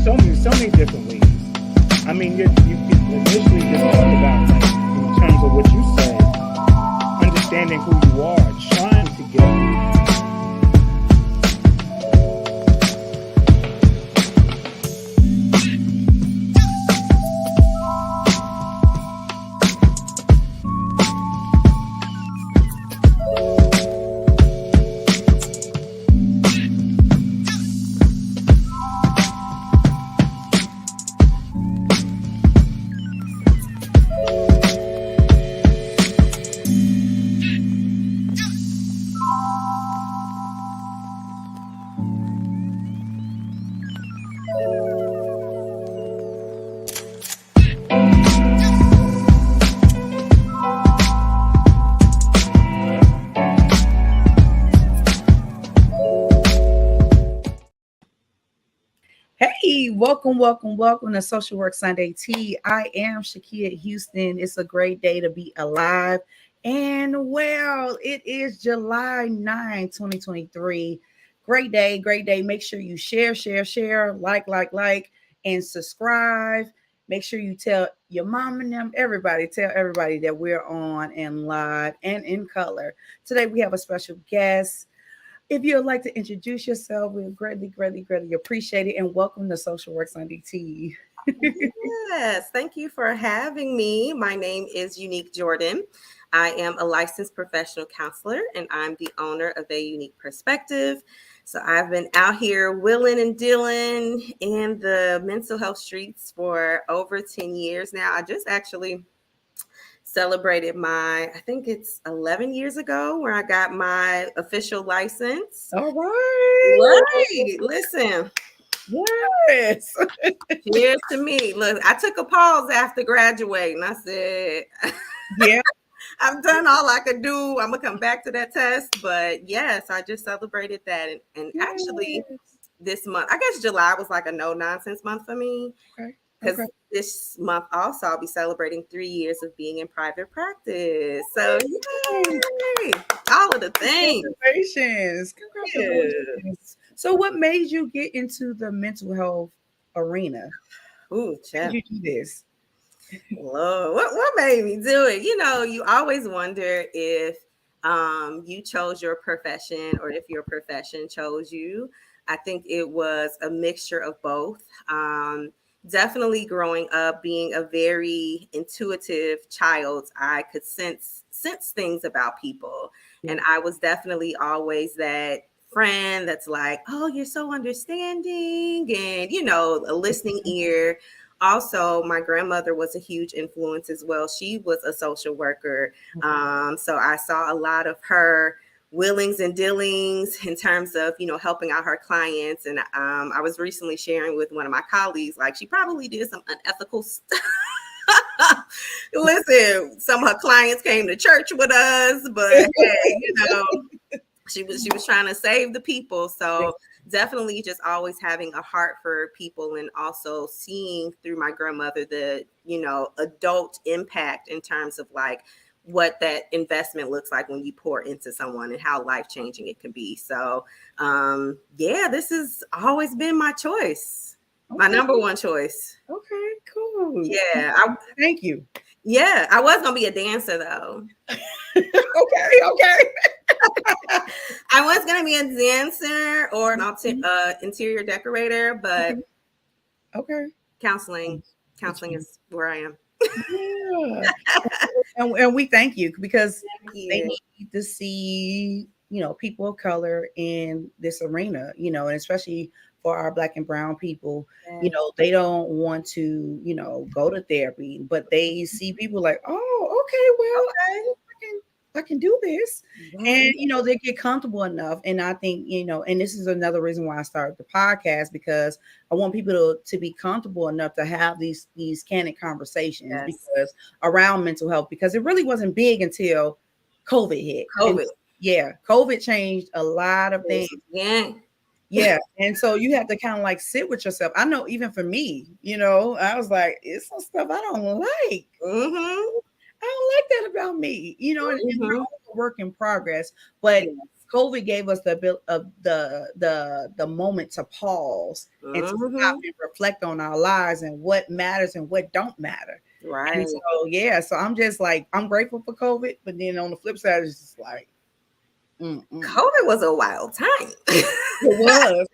so many different ways. I mean, you initially just talked about, like, in terms of what you said, understanding who you are, trying to get Hey, welcome to Social Work Sunday Tea. I am Shakia Houston. It's a great day to be alive. And well, it is July 9, 2023. Great day, great day. Make sure you share, like, and subscribe. Make sure you tell your mom and them, tell everybody that we're on and live and in color. Today we have a special guest. If you would like to introduce yourself, we would greatly appreciate it. And welcome to Social Work Sunday Tea. Yes, thank you for having me. My name is Unique Jordan. I am a licensed professional counselor and I'm the owner of A Unique Perspective. So I've been out here willing and dealing in the mental health streets for over 10 years now. I just actually celebrated I think it's 11 years ago where I got my official license. All right. Right. Listen. Yes. Cheers to me. Look, I took a pause after graduating. I said, yeah, I've done all I could do. I'm going to come back to that test. But yes, I just celebrated that. And actually, this month, I guess July was like a no nonsense month for me. Because this month also I'll be celebrating 3 years of being in private practice. So yay! All of the things. Congratulations. Yes. So what made you get into the mental health arena? Ooh, How did you do this? Lord, what made me do it? You know, you always wonder if you chose your profession or if your profession chose you. I think it was a mixture of both. Definitely growing up, being a very intuitive child, I could sense things about people. And I was definitely always that friend that's like, oh, you're so understanding, and, you know, a listening ear. Also, my grandmother was a huge influence as well. She was a social worker. So I saw a lot of her willings and dealings in terms of, you know, helping out her clients. And I was recently sharing with one of my colleagues, like, she probably did some unethical stuff. Listen, some of her clients came to church with us, but hey, you know, she was trying to save the people. So definitely just always having a heart for people, and also seeing through my grandmother the, you know, adult impact in terms of like what that investment looks like when you pour into someone and how life-changing it can be. So yeah, this has always been my choice. Okay. My number one choice. Okay, cool. Yeah. Thank you. Yeah, I was gonna be a dancer though. Okay. I was gonna be a dancer or an interior decorator, but okay, counseling is where I am. Yeah. and we thank you because they need to see, you know, people of color in this arena, you know, and especially for our Black and brown people, you know, they don't want to, you know, go to therapy, but they see people like, oh, okay, well, I can do this. And, you know, they get comfortable enough. And I think, you know, and this is another reason why I started the podcast, because I want people to be comfortable enough to have these candid conversations because around mental health, because it really wasn't big until COVID hit. COVID changed a lot of things. Yeah. And so you have to kind of like sit with yourself. I know even for me, you know, I was like, it's some stuff I don't like. I don't like that about me, you know, and it's a work in progress. But COVID gave us the ability of the moment to pause and to stop and reflect on our lives and what matters and what don't matter. Right. And so so I'm just like, I'm grateful for COVID, but then on the flip side, it's just like COVID was a wild time. It was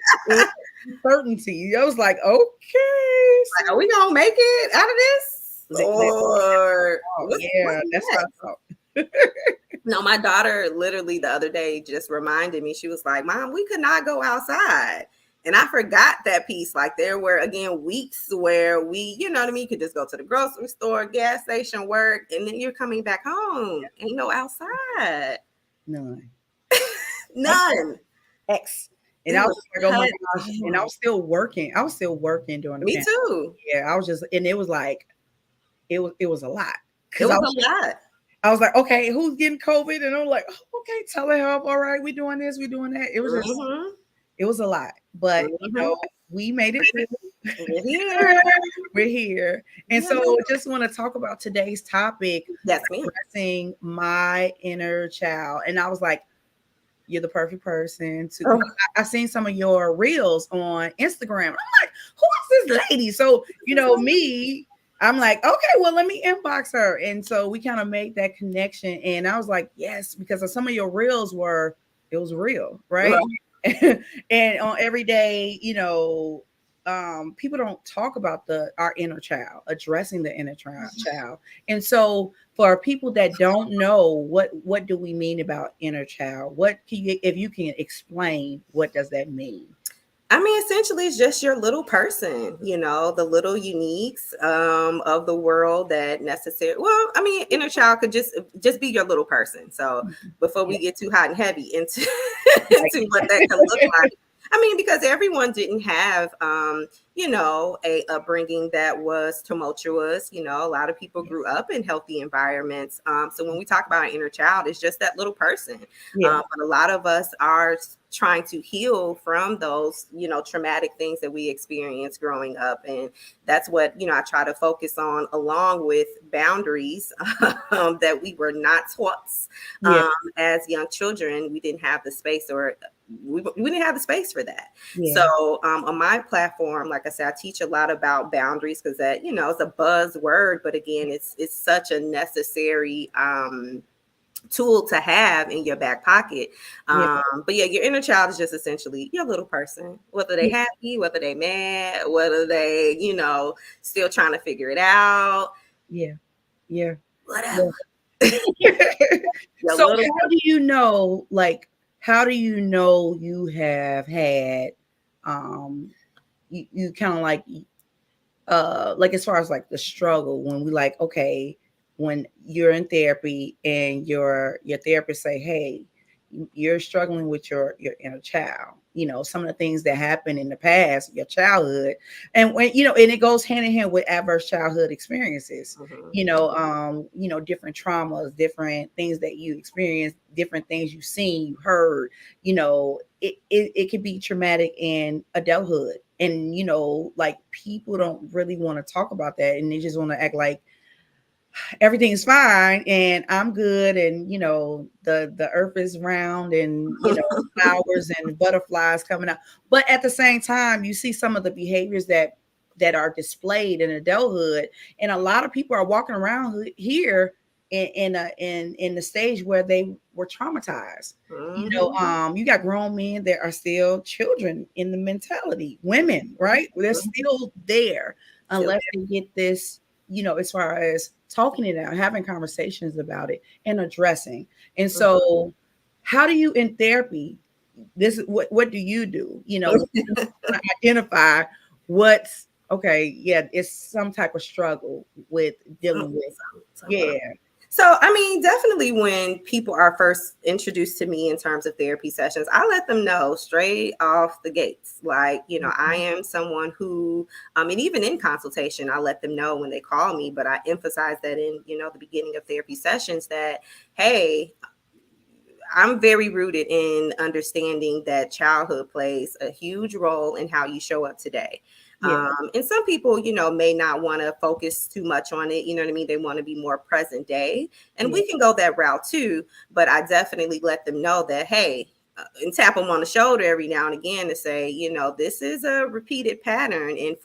uncertainty. I was like, okay, like, are we gonna make it out of this? Or that's what I thought. No, my daughter literally the other day just reminded me. She was like, Mom, we could not go outside. And I forgot that piece. Like, there were, again, weeks where we, you know what I mean? You could just go to the grocery store, gas station, work, and then you're coming back home. Ain't no outside. None. X. And I was like, oh my gosh. And I was still working. I was still working during the Me too. Yeah, I was just, and it was like, it was a lot. It was a lot. I was like, okay, who's getting COVID? And I'm like, oh, okay, telehealth. All right, we doing this, we doing that. It was just, it was a lot, but you know, we made it through. We're here. And so just want to talk about today's topic, addressing my inner child. And I was like, you're the perfect person to. I seen some of your reels on Instagram. I'm like, who is this lady? So, you know, me, I'm like, okay, well, let me inbox her. And so we kind of made that connection. And I was like, yes, because some of your reels it was real, right? And on every day, you know, people don't talk about our inner child, addressing the inner child. And so for people that don't know, what do we mean about inner child? If you can explain, what does that mean? I mean, essentially, it's just your little person, you know, the little uniques of the world that necessary. Well, I mean, inner child could just be your little person. So before we get too hot and heavy into what that can look like, I mean, because everyone didn't have, you know, a upbringing that was tumultuous. You know, a lot of people grew up in healthy environments. So when we talk about an inner child, it's just that little person. But a lot of us are trying to heal from those, you know, traumatic things that we experienced growing up. And that's what, you know, I try to focus on, along with boundaries that we were not taught as young children. We didn't have the space, or we didn't have the space for that. So on my platform, like I said, I teach a lot about boundaries, because that, you know, it's a buzzword, but again, it's such a necessary tool to have in your back pocket. But yeah, your inner child is just essentially your little person, whether they happy, whether they mad, whether they, you know, still trying to figure it out. Whatever. So how do you know, like, how do you know you have had, you kind of like as far as like the struggle, when we like, okay, when you're in therapy and your therapist say, hey, you're struggling with your inner child, you know, some of the things that happened in the past, your childhood, and when, you know, and it goes hand in hand with adverse childhood experiences, you know, different traumas, different things that you experienced, different things you've seen, you heard, you know, it could be traumatic in adulthood. And, you know, like, people don't really want to talk about that, and they just want to act like everything is fine and I'm good, and, you know, the earth is round, and, you know, flowers and butterflies coming out. But at the same time, you see some of the behaviors that are displayed in adulthood, and a lot of people are walking around here in the stage where they were traumatized. You know, you got grown men that are still children in the mentality, women, right? They're still there unless they get this, you know, as far as talking it out, having conversations about it, and addressing. And so how do you, in therapy, this is what do you do? You know, identify what's okay. Yeah, it's some type of struggle with dealing with. So, I mean, definitely when people are first introduced to me in terms of therapy sessions, I let them know straight off the gates, like, you know, I am someone who, and even in consultation, I let them know when they call me, but I emphasize that in, you know, the beginning of therapy sessions that, hey, I'm very rooted in understanding that childhood plays a huge role in how you show up today. And some people, you know, may not want to focus too much on it. You know what I mean? They want to be more present day, and we can go that route too. But I definitely let them know that, hey, and tap them on the shoulder every now and again to say, you know, this is a repeated pattern. And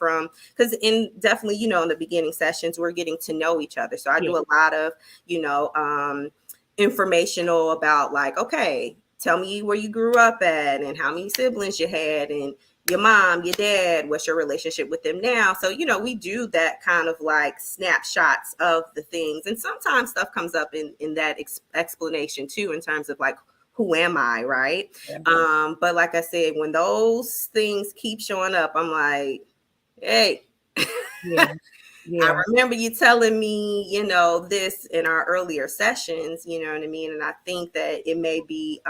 because definitely, you know, in the beginning sessions, we're getting to know each other. So I do a lot of, you know, informational about like, okay, tell me where you grew up at and how many siblings you had and your mom, your dad, what's your relationship with them now? So, you know, we do that kind of like snapshots of the things. And sometimes stuff comes up in that explanation too, in terms of like, who am I, right? Yeah. But like I said, when those things keep showing up, I'm like, hey, yeah. I remember you telling me, you know, this in our earlier sessions, you know what I mean? And I think that it may be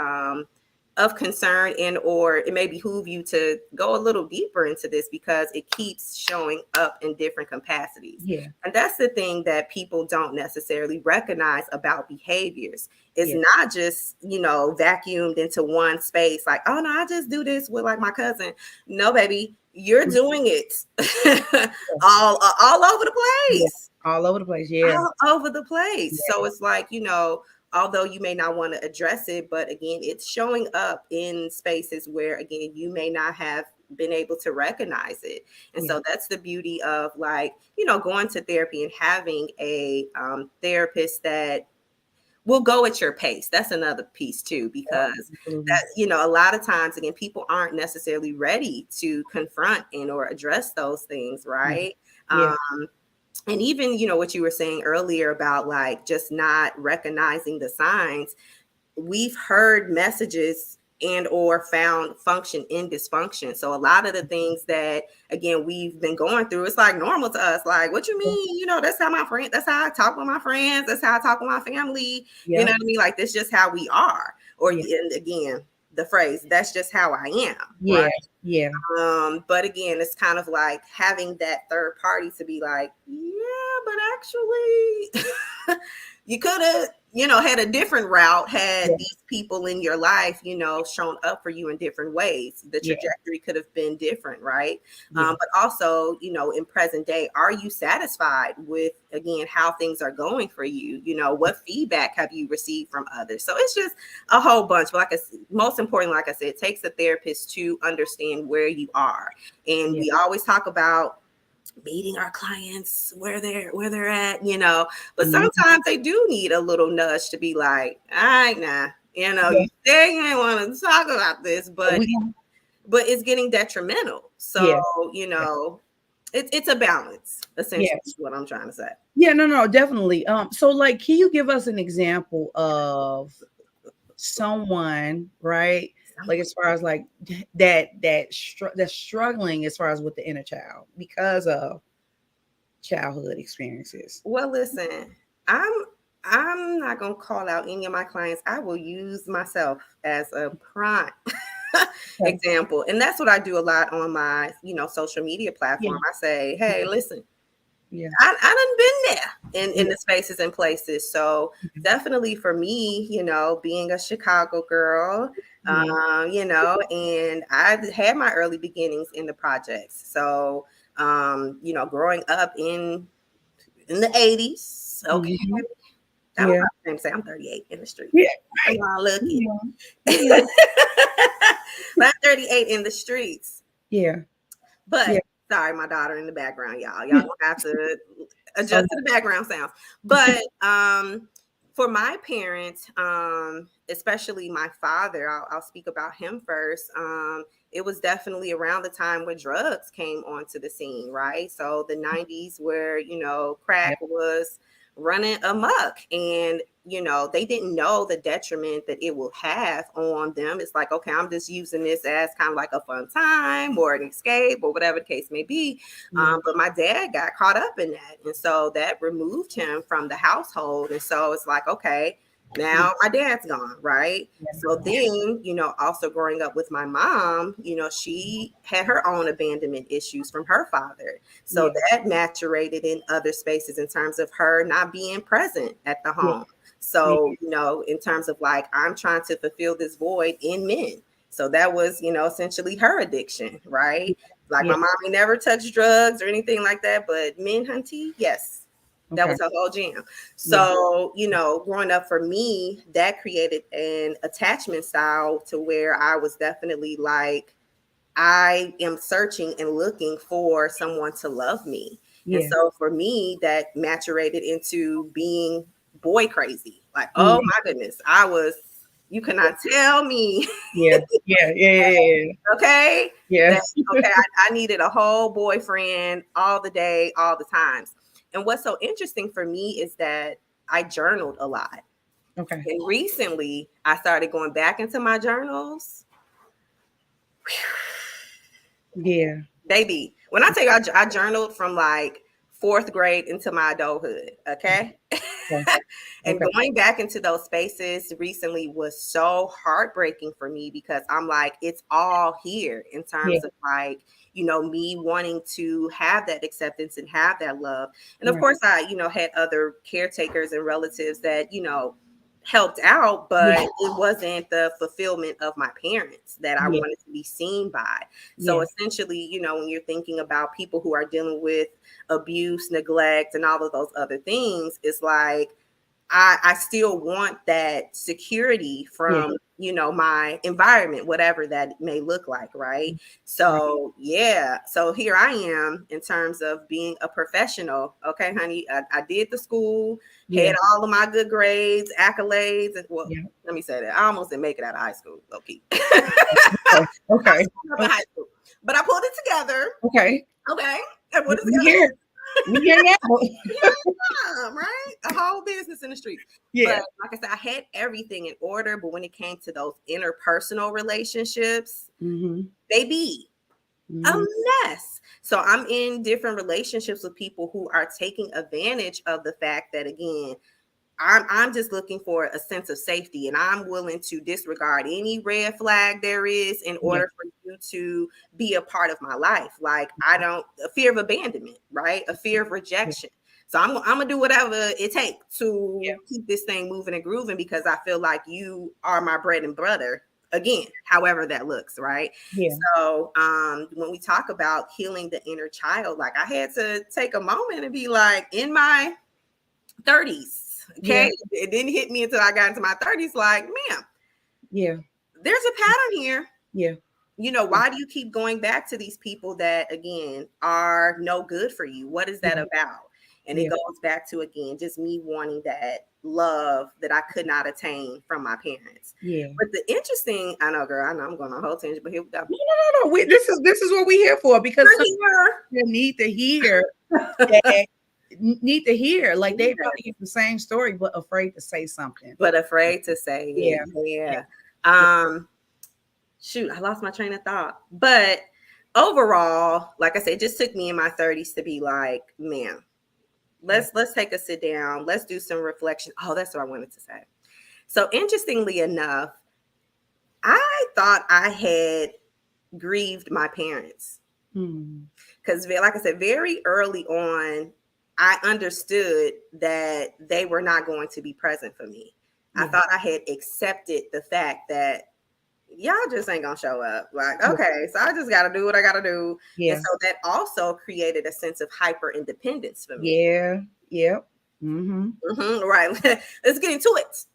of concern or it may behoove you to go a little deeper into this because it keeps showing up in different capacities. Yeah. And that's the thing that people don't necessarily recognize about behaviors. It's not just, you know, vacuumed into one space like, oh no, I just do this with like my cousin. No, baby, you're doing it all over the place. All over the place. Yeah. All over the place. Yeah. So it's like, you know, although you may not want to address it, but again, it's showing up in spaces where, again, you may not have been able to recognize it. And so that's the beauty of like, you know, going to therapy and having a therapist that will go at your pace. That's another piece too, because that, you know, a lot of times, again, people aren't necessarily ready to confront and or address those things, right? Yeah. And even, you know, what you were saying earlier about like just not recognizing the signs, we've heard messages and or found function in dysfunction. So a lot of the things that, again, we've been going through, it's like normal to us. Like, what you mean? You know, that's how that's how I talk with my friends. That's how I talk with my family. You know what I mean? Like, that's just how we are. Or and again, the phrase, that's just how I am. Yeah. Right? Yeah. But again, it's kind of like having that third party to be like, yeah, but actually you could have, you know, had a different route had these people in your life, you know, shown up for you in different ways. The trajectory could have been different, right? But also, you know, in present day, are you satisfied with, again, how things are going for you? You know, what feedback have you received from others? So it's just a whole bunch. But most importantly, like I said, it takes a therapist to understand where you are. And we always talk about meeting our clients where they're at, you know, but sometimes they do need a little nudge to be like, all right, nah, you know, you say you ain't want to talk about this, but it's getting detrimental. So, you know, it's a balance, essentially, is what I'm trying to say. Yeah, no, definitely. So like, can you give us an example of someone, right? Like as far as like that's struggling as far as with the inner child because of childhood experiences. Well, listen, I'm not gonna call out any of my clients. I will use myself as a prime example, and that's what I do a lot on my, you know, social media platform. I say, hey, listen. I done been there in the spaces and places. So definitely for me, you know, being a Chicago girl, you know, and I had my early beginnings in the projects. So, you know, growing up in the 80s. Okay. I'm saying I'm 38 in the street. Yeah. I'm 38 in the streets. Yeah. But sorry, my daughter in the background, y'all. Y'all don't have to adjust to the background sounds. But for my parents, especially my father, I'll speak about him first. It was definitely around the time when drugs came onto the scene, right? So the 90s where, you know, crack was running amok, and you know, they didn't know the detriment that it will have on them. It's like, okay, I'm just using this as kind of like a fun time or an escape or whatever the case may be. But my dad got caught up in that, and so that removed him from the household. And so it's like, okay, now my dad's gone, right? So then, you know, also growing up with my mom, you know, she had her own abandonment issues from her father. So that maturated in other spaces in terms of her not being present at the home. So, you know, in terms of like, I'm trying to fulfill this void in men. So that was, you know, essentially her addiction, right? Like my mommy never touched drugs or anything like that, but men, hunty, yes. That Okay. was her whole jam. So, you know, growing up for me, that created an attachment style to where I was definitely like, I am searching and looking for someone to love me. And Yeah. so for me, that maturated into being boy crazy. Like, Mm. oh my goodness, you cannot tell me, Yeah. Yeah. Yeah. Yeah. okay, Yeah. that, okay, I needed a whole boyfriend all the day, all the times. And what's so interesting for me is that I journaled a lot. Okay. And recently I started going back into my journals. Yeah. Baby, when I tell you I journaled from like fourth grade into my adulthood, okay? Okay. And Okay. going back into those spaces recently was so heartbreaking for me because I'm like, it's all here in terms of like, you know, me wanting to have that acceptance and have that love. And of Right. course, I, you know, had other caretakers and relatives that, you know, helped out, but it wasn't the fulfillment of my parents that I Yeah. wanted to be seen by. So Yeah. essentially, you know, when you're thinking about people who are dealing with abuse, neglect, and all of those other things, it's like I still want that security from, you know, my environment, whatever that may look like, right? So yeah, so here I am in terms of being a professional. Okay, honey, I did the school, Yeah. had all of my good grades, accolades, and well, Yeah. let me say that I almost didn't make it out of high school, low key. Okay. Up in high school, but I pulled it together. Okay. Okay, I pulled it We together. here. We here now. Right? A whole business in the streets. Yeah. But like I said, I had everything in order. But when it came to those interpersonal relationships, Mm-hmm. baby, a Mm-hmm. mess. So I'm in different relationships with people who are taking advantage of the fact that, again, I'm just looking for a sense of safety, and I'm willing to disregard any red flag there is in order for you to be a part of my life. Like a fear of abandonment, right? A fear of rejection. So I'm gonna do whatever it takes to keep this thing moving and grooving because I feel like you are my bread and butter. Again, however that looks, right? Yeah. So when we talk about healing the inner child, like I had to take a moment and be like, in my 30s. Okay. It didn't hit me until I got into my 30s. Like, ma'am, there's a pattern here. Yeah. You know, why do you keep going back to these people that, again, are no good for you? What is that about? And it goes back to, again, just me wanting that love that I could not attain from my parents. Yeah. But the interesting, I know, girl, I know I'm going on a whole tangent, but here we go. No. This is what we're here for because you need to hear that. Need to hear like they probably get the same story but afraid to say something, but afraid to say it. Shoot, I lost my train of thought. But overall, like I said, it just took me in my 30s to be like, man, let's take a sit down, let's do some reflection. Oh, that's what I wanted to say. So interestingly enough, I thought I had grieved my parents because like I said, very early on I understood that they were not going to be present for me. I thought I had accepted the fact that y'all just ain't gonna show up. Like, okay, so I just gotta do what I gotta do. And so that also created a sense of hyper independence for me. Right. Let's get into it.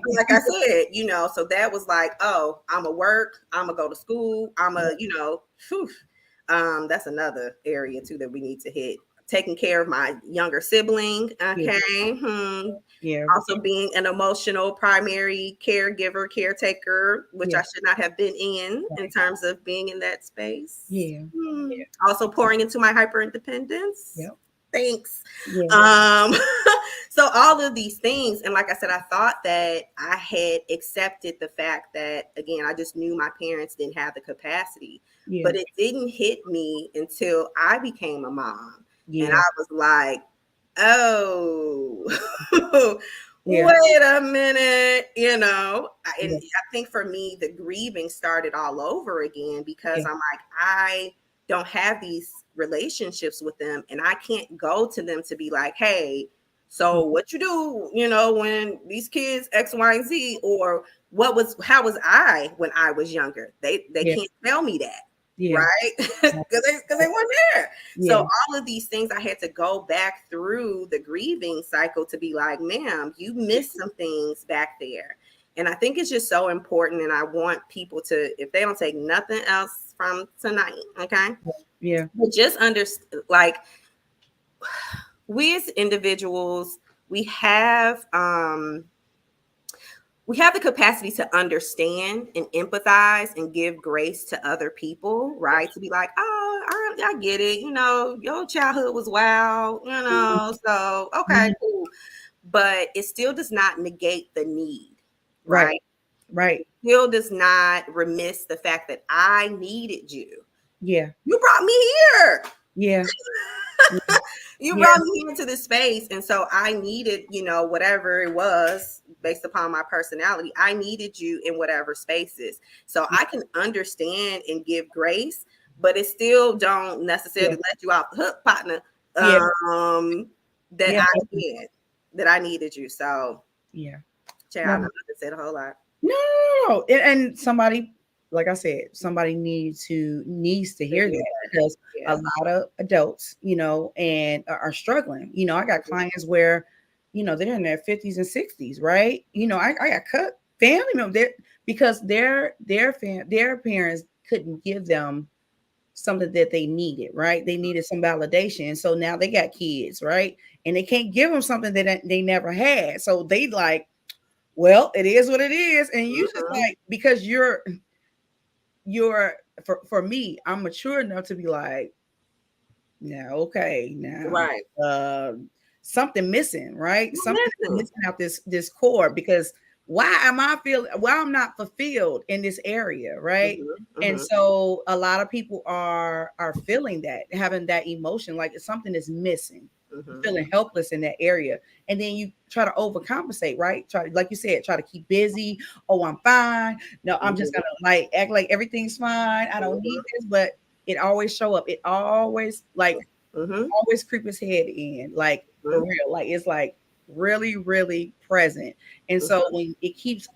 Like I said, you know, so that was like, oh, I'm gonna work, I'm gonna go to school, I'm gonna, you know, that's another area too that we need to hit. Taking care of my younger sibling, okay. Also being an emotional primary caregiver, caretaker, which I should not have been in terms of being in that space. Also pouring into my hyper independence. Thanks. So all of these things, and like I said, I thought that I had accepted the fact that, again, I just knew my parents didn't have the capacity, but it didn't hit me until I became a mom. And I was like, oh, wait a minute, you know. And I think for me, the grieving started all over again because I'm like, I don't have these relationships with them, and I can't go to them to be like, hey, so what you do, you know, when these kids X, Y, and Z, or how was I when I was younger? They can't tell me that, right? Because they weren't there. So Yeah. all of these things, I had to go back through the grieving cycle to be like, ma'am, you missed some things back there. And I think it's just so important. And I want people to, if they don't take nothing else from tonight, okay, Yeah. but just understand, like, we as individuals, we have the capacity to understand and empathize and give grace to other people, right? To be like, oh, I get it. You know, your childhood was wild, you know, so okay, Mhm. cool. But it still does not negate the need, Right. right? Right. Still does not remiss the fact that I needed you. Yeah. You brought me here. Yeah. You Yeah. brought me into this space. And so I needed, you know, whatever it was based upon my personality, I needed you in whatever spaces. So I can understand and give grace, but it still don't necessarily Yeah. let you off the hook, partner. Yeah. That Yeah. I did, that I needed you. So, Yeah. child, I No. know I said a whole lot. No. And somebody, like I said, somebody needs to hear Yeah. that, because Yeah. a lot of adults, and are struggling. I got clients where, they're in their 50s and 60s, right? I got cut family members there because their parents couldn't give them something that they needed, right? They needed some validation. So now they got kids, right? And they can't give them something that they never had. So they like, well, it is what it is. And you just Mhm. like, because you're for me, I'm mature enough to be like, now, okay, now Right. something missing, right? Something Listen. missing out this core, because why I'm not fulfilled in this area, right? Mhm. And Mhm. so a lot of people are feeling that, having that emotion, like something is missing, Mhm. feeling helpless in that area. And then you try to overcompensate, right? Try, like you said, try to keep busy. Oh, I'm fine. No, I'm just gonna like act like everything's fine. I don't need this, but it always show up. It always Mhm. always creep his head in, like for Mhm. real. Like it's like really, really present. And so when it keeps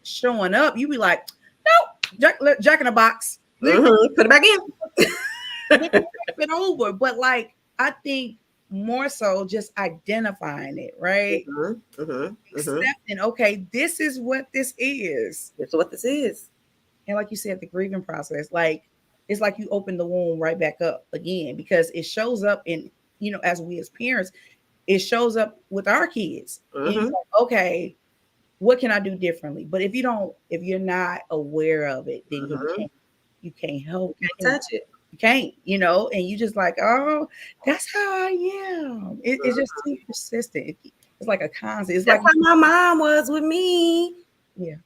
showing up, you be like, no, Jack in a box. Mhm. Put it back in. It over. But like I think more so just identifying it, right? Mhm. Mhm. Mhm. Accepting, okay, this is what this is. That's what this is. And like you said, the grieving process, like it's like you open the womb right back up again, because it shows up in, as we as parents, it shows up with our kids. And you're Mhm. like, okay, what can I do differently? But if you're not aware of it, then Mhm. you can't help, Can't touch it. you can't, and you just like, oh, that's how I am. It's just too persistent. It's like a constant. It's That's like, how my mom was with me. yeah,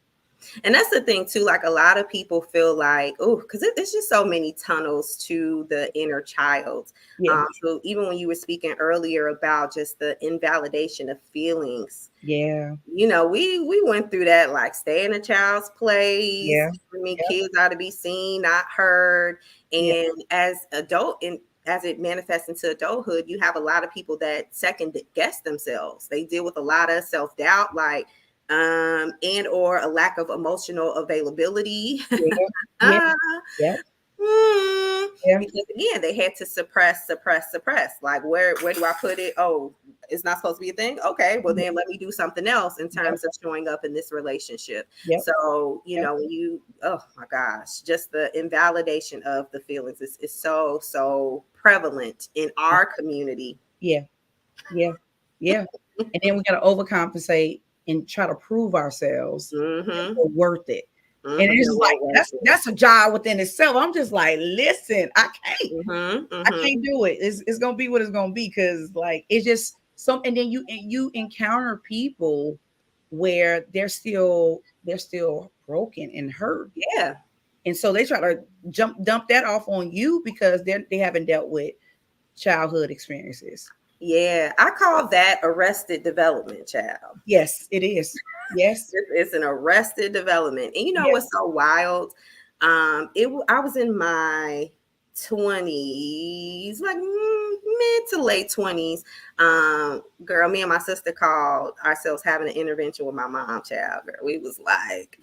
And that's the thing too. Like a lot of people feel like, oh, because it's just so many tunnels to the inner child. yeah, So even when you were speaking earlier about just the invalidation of feelings, yeah, you know, we went through that, like stay in a child's place. yeah, I mean, yeah, kids ought to be seen, not heard. yeah, And as it manifests into adulthood, you have a lot of people that second guess themselves. They deal with a lot of self-doubt, like and or a lack of emotional availability. yeah, yeah, uh, yeah, Hmm. yeah, Because again, they had to suppress. Like, where do I put it? Oh, it's not supposed to be a thing. Okay, well then let me do something else in yeah, terms of showing up in this relationship. yeah, So you yeah, know, when you, oh my gosh, just the invalidation of the feelings is so prevalent in our community. yeah, yeah, yeah. And then we got to overcompensate and try to prove ourselves that Mm-hmm. we're worth it. And Mm-hmm. it's just like that's a job within itself. I'm just like, listen, Mm-hmm. I Mm-hmm. can't do it. It's gonna be what it's gonna be, because like it's just some. And then you encounter people where they're still broken and hurt, Yeah. and so they try to dump that off on you because they haven't dealt with childhood experiences. Yeah. I call that arrested development, child. Yes, it is. Yes. It's an arrested development. And you know Yeah. what's so wild? I was in my 20s, like mid to late 20s. Girl, me and my sister called ourselves having an intervention with my mom, child. Girl, we was like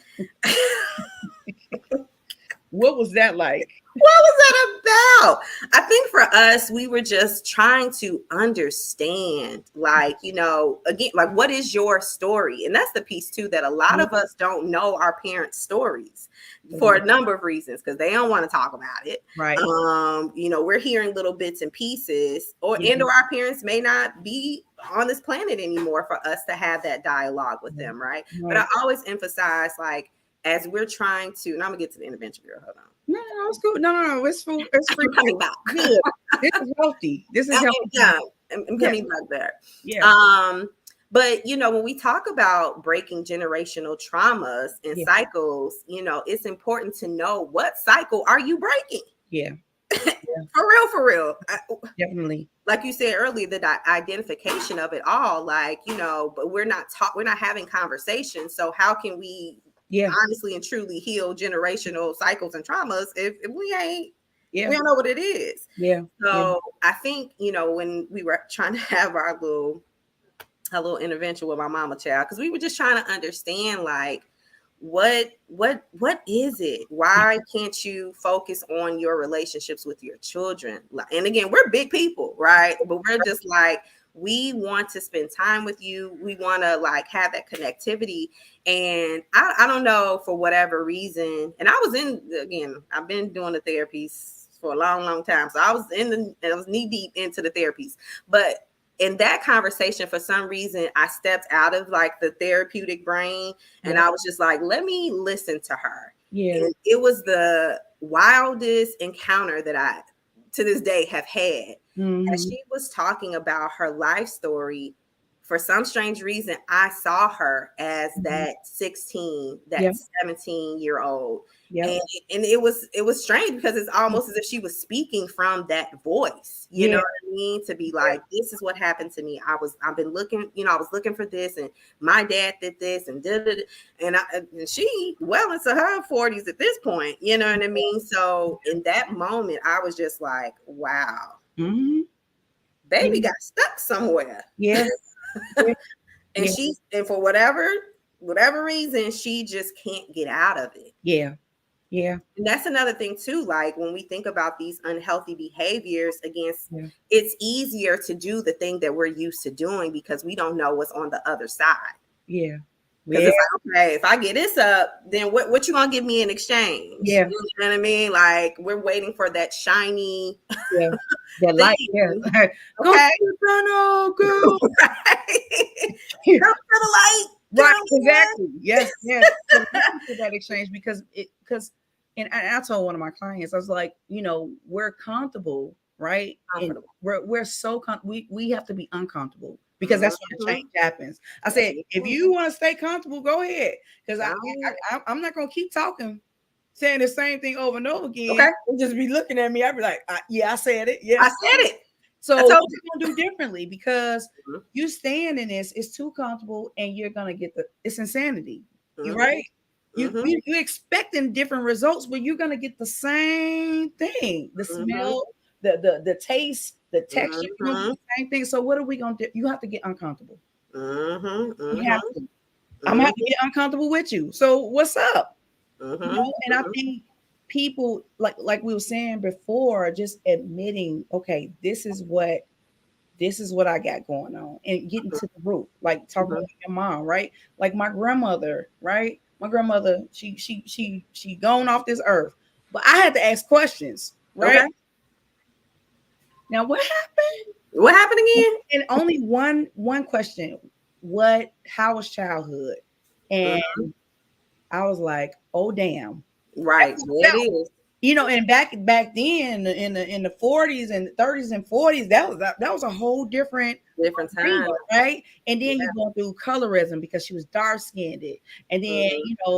What was that like? What was that about? I think for us, we were just trying to understand, like, again, like, what is your story? And that's the piece too, that a lot of us don't know our parents' stories for a number of reasons, because they don't want to talk about it. Right. We're hearing little bits and pieces, or our parents may not be on this planet anymore for us to have that dialogue with them, right? But I always emphasize, like, as we're trying to, and I'm gonna get to the intervention, girl. Hold on. No, it's good. No, it's free. It's free. Coming back. Good. This is healthy. This is healthy. Yeah, I'm coming back there. Yeah. But when we talk about breaking generational traumas and cycles, it's important to know, what cycle are you breaking? Yeah. For real. Definitely. Like you said earlier, the identification of it all, like, but we're not having conversations. So how can we honestly and truly heal generational cycles and traumas if we don't know what it is? Yeah. So I think, when we were trying to have our little intervention with my mama child, because we were just trying to understand, like, what is it? Why can't you focus on your relationships with your children? And again, we're big people, right? But we're just like, we want to spend time with you. We want to, like, have that connectivity. And I don't know, for whatever reason. And I've been doing the therapies for a long, long time. So I was knee deep into the therapies. But in that conversation, for some reason, I stepped out of, like, the therapeutic brain, and I was just like, let me listen to her. Yeah. And it was the wildest encounter that I, to this day, have had. Mm-hmm. And she was talking about her life story. For some strange reason, I saw her as that 16, that 17-year-old. Yep. And it was strange, because it's almost as if she was speaking from that voice, you know what I mean? To be like, this is what happened to me. I've been looking, I was looking for this, and my dad did this, and and she well into her 40s at this point, you know what I mean? So in that moment, I was just like, wow, baby got stuck somewhere. Yeah. And for whatever reason, she just can't get out of it. Yeah. And that's another thing too. Like, when we think about these unhealthy behaviors it's easier to do the thing that we're used to doing, because we don't know what's on the other side. Yeah. Because it's like, okay, if I get this up, then what you gonna give me in exchange? Yeah. You know what I mean? Like, we're waiting for that shiny that light. Yeah. Okay. Go to the tunnel, girl. Come to the light. Right, exactly. Yes. So that exchange, because I told one of my clients, I was like, we're comfortable, right? Comfortable. And we're so we have to be uncomfortable, because that's when the change happens. I said, if you want to stay comfortable, go ahead, because I'm not gonna keep talking, saying the same thing over and over again. Okay, and just be looking at me. I'd be like, I said it. Yeah, I said it. So what you're gonna do differently, because you staying in this is too comfortable, and you're gonna get it's insanity. You right? You expecting different results, but you're gonna get the same thing. The smell, the taste, the texture, the same thing. So what are we gonna do? You have to get uncomfortable. You have to. I'm gonna have to get uncomfortable with you. So what's up? And I think people, like we were saying before, just admitting, okay, this is what I got going on, and getting to the root, like talking about your mom, right? Like my grandmother, right? My grandmother, she gone off this earth, but I had to ask questions, right? Okay. Now, what happened? What happened again? And only one question. How was childhood? And I was like, oh damn. Right. It is. And back then in the 40s and 30s and 40s, that was a whole different time, right? And then you go through colorism, because she was dark skinned, and then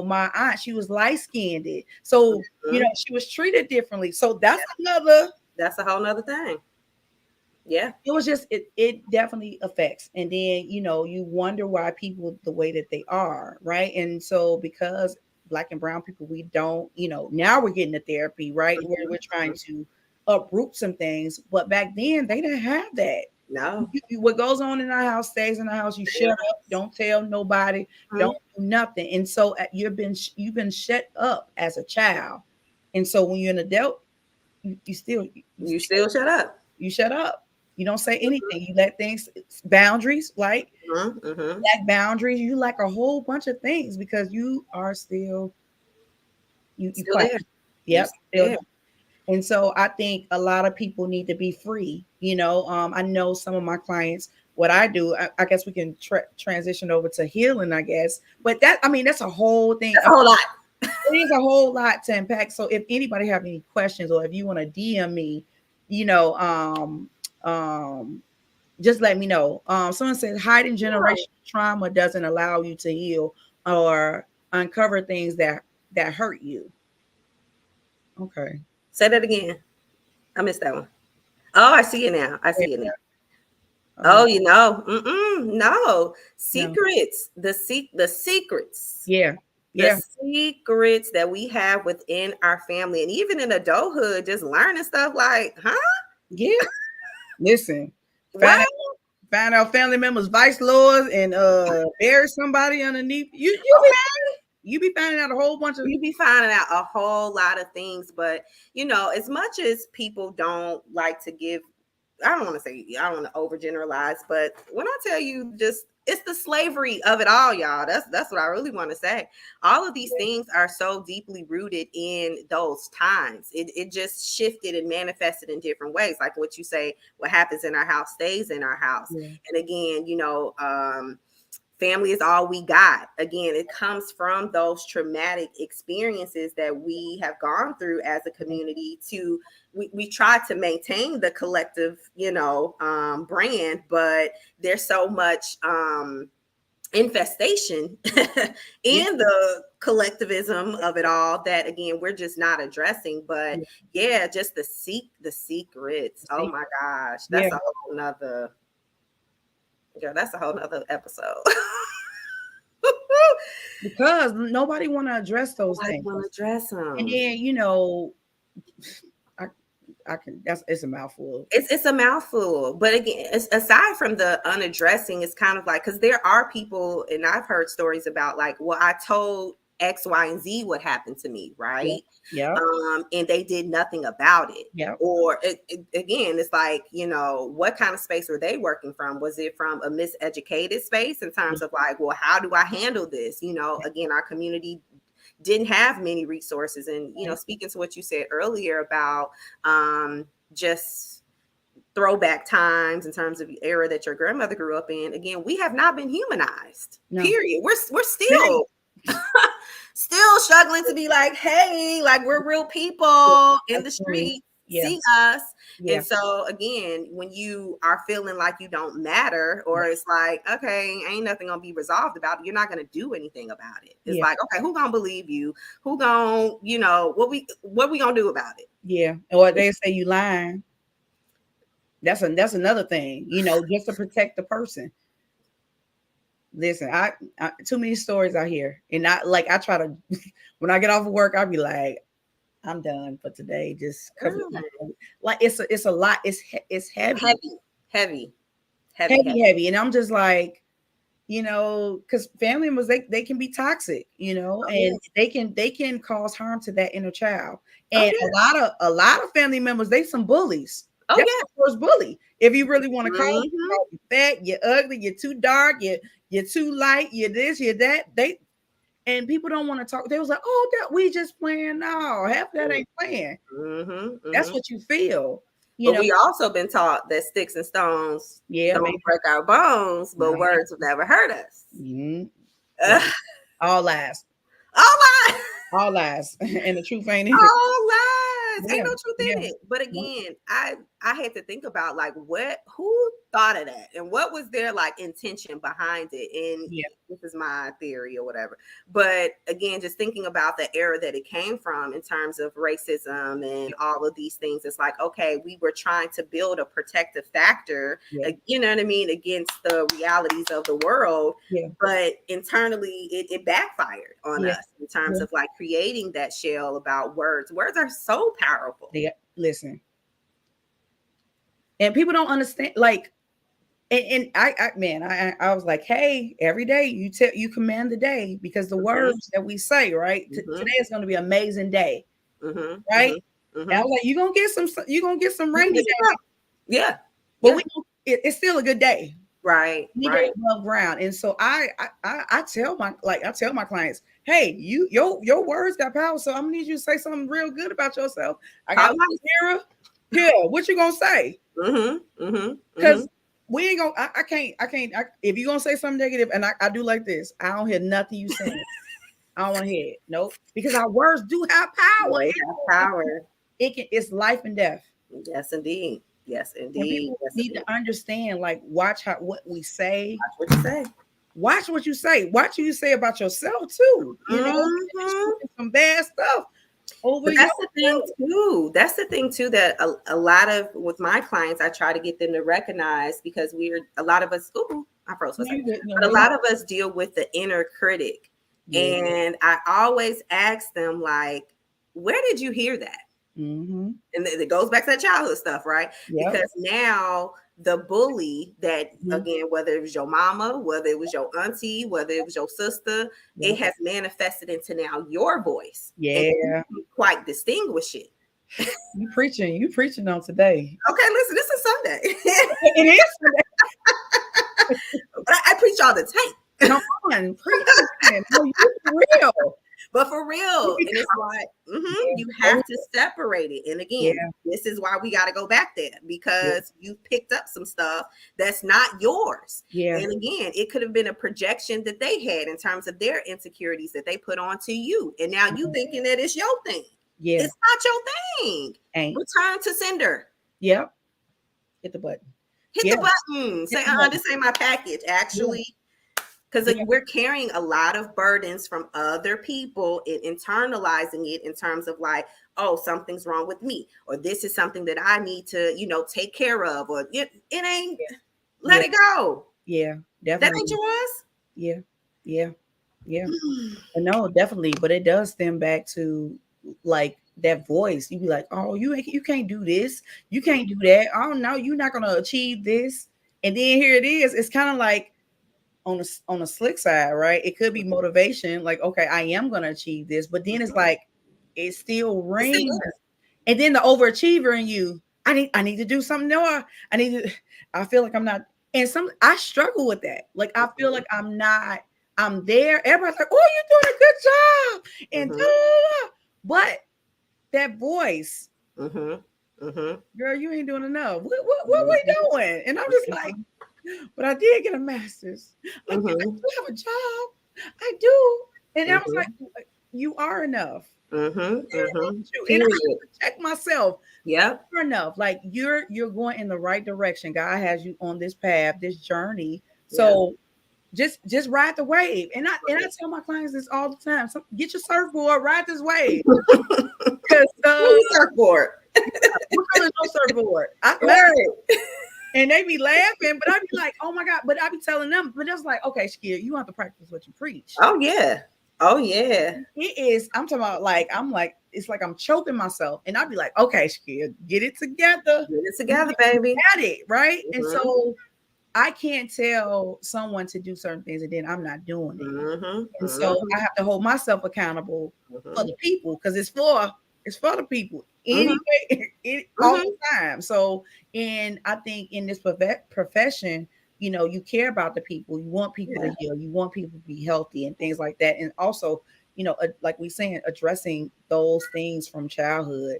my aunt, she was light skinned, so she was treated differently. So that's a whole nother thing. Yeah, it was just it definitely affects. And then you wonder why people the way that they are, right? And so because Black and brown people, we don't, now we're getting the therapy, right? Where we're trying to uproot some things. But back then they didn't have that. No. What goes on in our house stays in the house. You shut up, don't tell nobody, don't do nothing. And so you've been shut up as a child. And so when you're an adult, you still shut up. You shut up. You don't say anything. You let things, boundaries, like lack boundaries. You lack a whole bunch of things because you are still you Still there. Yep. Still there. And so I think a lot of people need to be free. You know, I know some of my clients, what I do, I guess we can transition over to healing, I guess. But that's a whole thing. That's a whole lot. It is a whole lot to unpack. So if anybody have any questions or if you want to DM me, you know, just let me know. Someone said hiding generational trauma doesn't allow you to heal or uncover things that hurt you. Okay. Say that again. I missed that one. Oh, I see it now. Oh, no secrets. No. The secrets. Yeah. The secrets that we have within our family, and even in adulthood, just learning stuff like, huh? Yeah. Listen. Find out family members' vice lords and bury somebody underneath. You be finding out a whole bunch of. You be finding out a whole lot of things, but as much as people don't like to give, I don't want to overgeneralize, but when I tell you, just it's the slavery of it all, y'all. That's what I really want to say. All of these things are so deeply rooted in those times. It just shifted and manifested in different ways. Like what you say, what happens in our house stays in our house. Yeah. And again, family is all we got. Again, it comes from those traumatic experiences that we have gone through as a community. We try to maintain the collective, brand, but there's so much infestation in the collectivism of it all that, again, we're just not addressing. But just the secrets. Oh my gosh, that's a whole nother. Girl, that's a whole nother episode. Because nobody want to address those things. Want to address them. And then, it's a mouthful. It's a mouthful. But again, aside from the unaddressing, it's kind of like, because there are people, and I've heard stories about like, well, I told X, Y, and Z what happened to me, right? Yeah. And they did nothing about it. Yeah. Or again, it's like, what kind of space were they working from? Was it from a miseducated space in terms of like, well, how do I handle this? Again, our community didn't have many resources. And, speaking to what you said earlier about just throwback times in terms of the era that your grandmother grew up in, again, we have not been humanized, period. We're still still struggling to be like, hey, like we're real people in the street, see us. And so again, when you are feeling like you don't matter, or it's like, okay, ain't nothing gonna be resolved about it, you're not gonna do anything about it. It's like, okay, who gonna believe you? Who gonna, what we gonna do about it? Yeah. Or they say you lying. That's another thing, just to protect the person. Listen, I too many stories out here, and I try to when I get off of work, I'll be like, I'm done for today. Just like it's a lot. It's heavy, and I'm just like, because family members they can be toxic, and they can cause harm to that inner child, and a lot of family members, they some bullies. Oh, that's the first bully. If you really want to call it, you're fat, you're ugly, you're too dark, you're too light, you're this, you're that. And people don't want to talk. They was like, oh, that we just playing. No, half that ain't playing. That's what you feel. But we also been taught that sticks and stones don't break our bones, but words will never hurt us. All lies. All lies. And the truth ain't in it. All lies. Ain't no truth in it. But again, I had to think about like who thought of that and what was their like intention behind it. And this is my theory or whatever. But again, just thinking about the era that it came from in terms of racism and all of these things, it's like, okay, we were trying to build a protective factor, you know what I mean, against the realities of the world. But internally it backfired on us in terms of like creating that shell about words. Words are so powerful. Listen. And people don't understand, like, and I was like, hey, every day you command the day, because the words that we say, right? Today is going to be an amazing day. right? And I was like, you're gonna get some rainy days. Yeah. But it's still a good day. Right. You get above ground. And so I tell my clients, hey, your words got power. So I'm gonna need you to say something real good about yourself. I got a mirror. Yeah, what you gonna say? Because we ain't gonna I can't if you're gonna say something negative, and I do like this, I don't hear nothing you saying. I don't want to hear it. Nope. Because our words do have power. It's life and death. Yes, indeed. Yes, indeed. And people need to understand, like, watch what we say. Watch what you say. Watch what you say. Watch what you say about yourself too. You know, some bad stuff. That's the thing too. That's the thing too, that a lot of, with my clients, I try to get them to recognize, because a lot of us, I froze for a second. But a lot of us deal with the inner critic. Yeah. And I always ask them, like, where did you hear that? And it goes back to that childhood stuff, right? Yep. Because now the bully that, again, whether it was your mama, whether it was your auntie, whether it was your sister, it has manifested into now your voice. Yeah. And you can quite distinguish it. You preaching on today. Okay, listen, this is Sunday. It is Sunday. But I preach all the time. Come on, preach. No, you real. But for real, and it's like, you have to separate it. And again, this is why we got to go back there, because you picked up some stuff that's not yours. Yeah. And again, it could have been a projection that they had in terms of their insecurities that they put onto you. And now you thinking that it's your thing. Yeah. It's not your thing. Return to sender. Yep. Hit the button. Hit the button. Say, this ain't my package. Actually. Because we're carrying a lot of burdens from other people and internalizing it in terms of like, oh, something's wrong with me, or this is something that I need to, take care of, or it ain't, let it go. Yeah, definitely. That ain't yours? Yeah. No, definitely. But it does stem back to, like, that voice. You be like, oh, you can't do this. You can't do that. Oh, no, you're not going to achieve this. And then here it is. It's kind of like, on a slick side, right? It could be motivation, like, okay, I am going to achieve this, but then it's like, it still rings. And then the overachiever in you, I need to do something more. I feel like I'm not, and I struggle with that. Like, I feel like I'm there. Everybody's like, oh, you're doing a good job. And but that voice, girl, you ain't doing enough. What we doing? And I'm just like, but I did get a master's. I do have a job. I do. And I was like, you are enough. And I check myself. Yeah. You're enough. Like, you're going in the right direction. God has you on this path, this journey. So just ride the wave. And I tell my clients this all the time. So get your surfboard, ride this wave. Because surfboard. What color is no surfboard? And they be laughing, but I'd be like, oh my God. But I'd be telling them, but it's like, okay, Shakira, you have to practice what you preach. Oh yeah. It is. I'm talking about, like, it's like I'm choking myself. And I'd be like, okay, Shakira, get it together. Get it together, baby. Got it, right? And so I can't tell someone to do certain things and then I'm not doing it. And so I have to hold myself accountable for the people, because it's for the people. Anyway, all the time. So, and I think in this profession, you care about the people. You want people to heal. You want people to be healthy and things like that. And also, like we saying, addressing those things from childhood.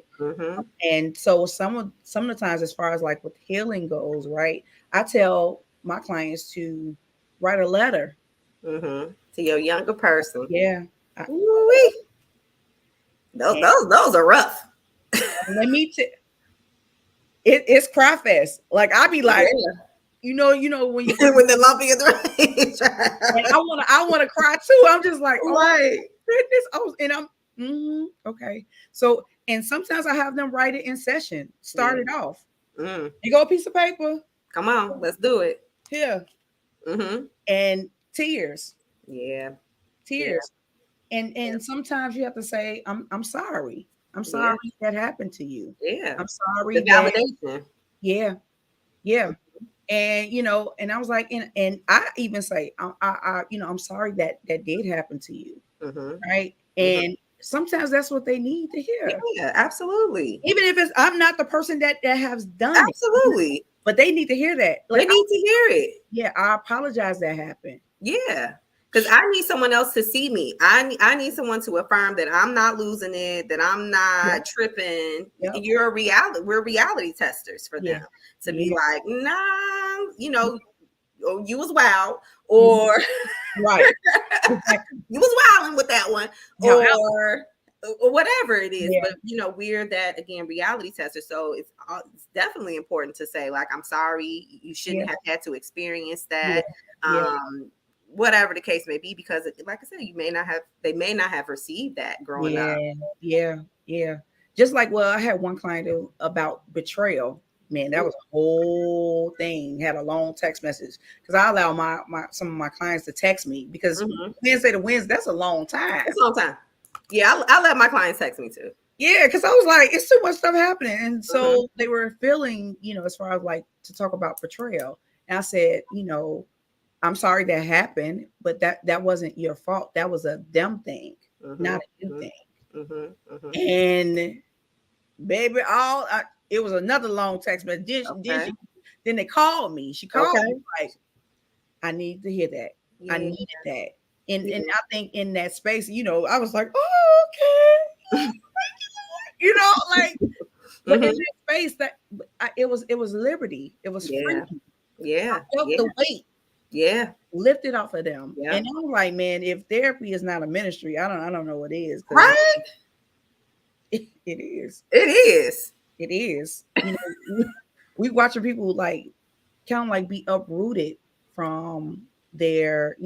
And so some of the times, as far as like with healing goes, right, I tell my clients to write a letter to your younger person. Yeah. Those are rough. Let me tell it's cry fest. Like, I be like, you know when you when the lumpy in the range. And I want to cry too. I'm just like, oh goodness. I'm okay. So, and sometimes I have them write it in session. Start it off. You go a piece of paper. Come on, let's do it. Here. And tears. Yeah. Tears. And sometimes you have to say, I'm sorry. I'm sorry that happened to you. Yeah. I'm sorry. The validation. Yeah. And and I was like, and I even say, I'm sorry that did happen to you. Right. And sometimes that's what they need to hear. Yeah, absolutely. Even if I'm not the person that has done Absolutely. it, but they need to hear that. They need to hear it. Yeah, I apologize that happened. Yeah. Because I need someone else to see me. I need someone to affirm that I'm not losing it, that I'm not tripping. Yep. You're a reality. We're reality testers for them to be like, nah, you know, you was wild, or right, you was wilding with that one, or whatever it is. But you know, we're that again reality tester. So it's definitely important to say, like, I'm sorry, you shouldn't have had to experience that. Whatever the case may be, because like I said, they may not have received that growing up. Yeah. Just like, I had one client about betrayal. Man, that was a whole thing. Had a long text message because I allow some of my clients to text me because Wednesday to Wednesday, that's a long time. It's a long time. Yeah, I let my clients text me too. Yeah, because I was like, it's too much stuff happening, and so they were feeling, as far as like to talk about betrayal. And I said, I'm sorry that happened, but that wasn't your fault. That was a them thing, not a you thing. And baby, it was another long text message. Then they called me. She called me like, I need to hear that. I needed that. And I think in that space, I was like, oh, okay. Like, but in that space, it was liberty. It was freedom. Yeah. I felt the weight. Yeah. Lifted off of them. Yeah. And I'm like, man, if therapy is not a ministry, I don't know what is. Right? It is. It is. It is. We watching people like kind of like be uprooted from their,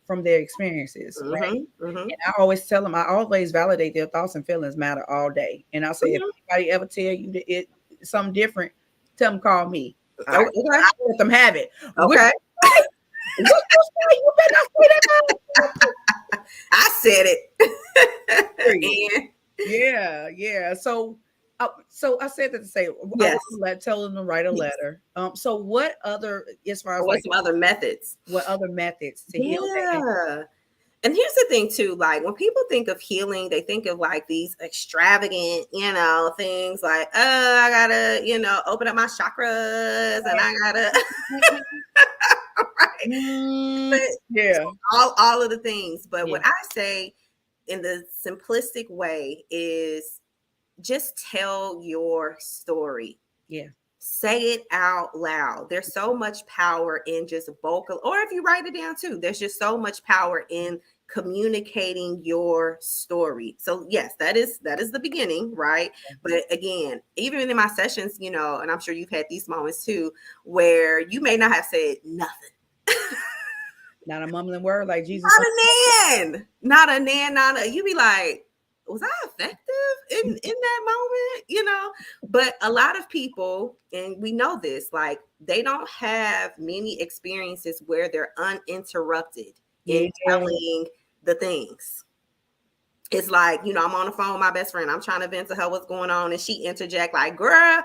from their experiences, right? And I always tell them, I always validate their thoughts and feelings matter all day. And I say, if anybody ever tell you that it's something different, tell them call me. I let them have it. Okay. You better not say that. I said it. Yeah. So I said that to say, tell them to write a letter. So what other, as far as some other methods? What other methods to heal? And here's the thing too, like when people think of healing, they think of like these extravagant, things like, I gotta, open up my chakras and I gotta, all of the things. But what I say in the simplistic way is just tell your story. Yeah. Say it out loud. There's so much power in just vocal, or if you write it down too, there's just so much power in communicating your story. So yes, that is the beginning, right? But again, even in my sessions, and I'm sure you've had these moments too, where you may not have said nothing. Not a mumbling word like Jesus. Not a nan. You be like, was I effective in that moment? But a lot of people, and we know this, like they don't have many experiences where they're uninterrupted in telling the things. It's like, I'm on the phone with my best friend. I'm trying to vent to her what's going on. And she interject like, girl,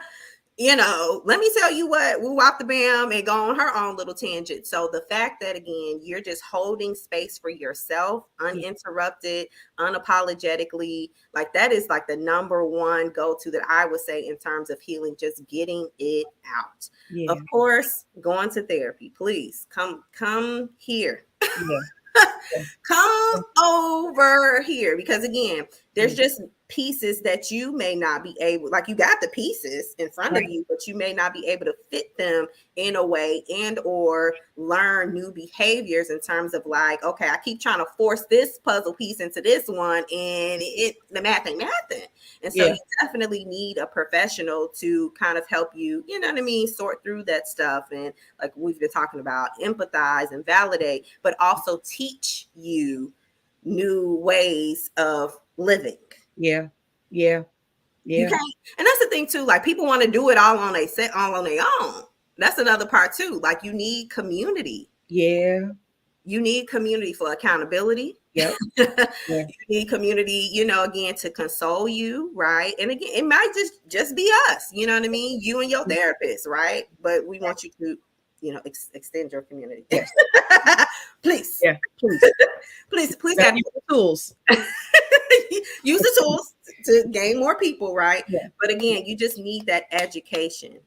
let me tell you what, woo wop the bam, and go on her own little tangent. So the fact that, again, you're just holding space for yourself, uninterrupted, unapologetically, like that is like the number one go-to that I would say in terms of healing, just getting it out. Yeah. Of course, going to therapy, please come here. Yeah. Come over here, because again, there's just pieces that you may not be able, like you got the pieces in front of you, but you may not be able to fit them in a way and or learn new behaviors in terms of like, okay, I keep trying to force this puzzle piece into this one and the math ain't mathing. And so you definitely need a professional to kind of help you, sort through that stuff. And like we've been talking about, empathize and validate, but also teach you new ways of living. Yeah. You can't, and that's the thing too. Like people want to do it all on their own. That's another part too. Like you need community. Yeah. You need community for accountability. Yep. You need community, again, to console you, right? And again, it might just be us. You know what I mean? You and your therapist, right? But we want you to, extend your community. Yes. Please. Yeah. Please have tools. use the tools to gain more people, right? Yeah. But again, you just need that education.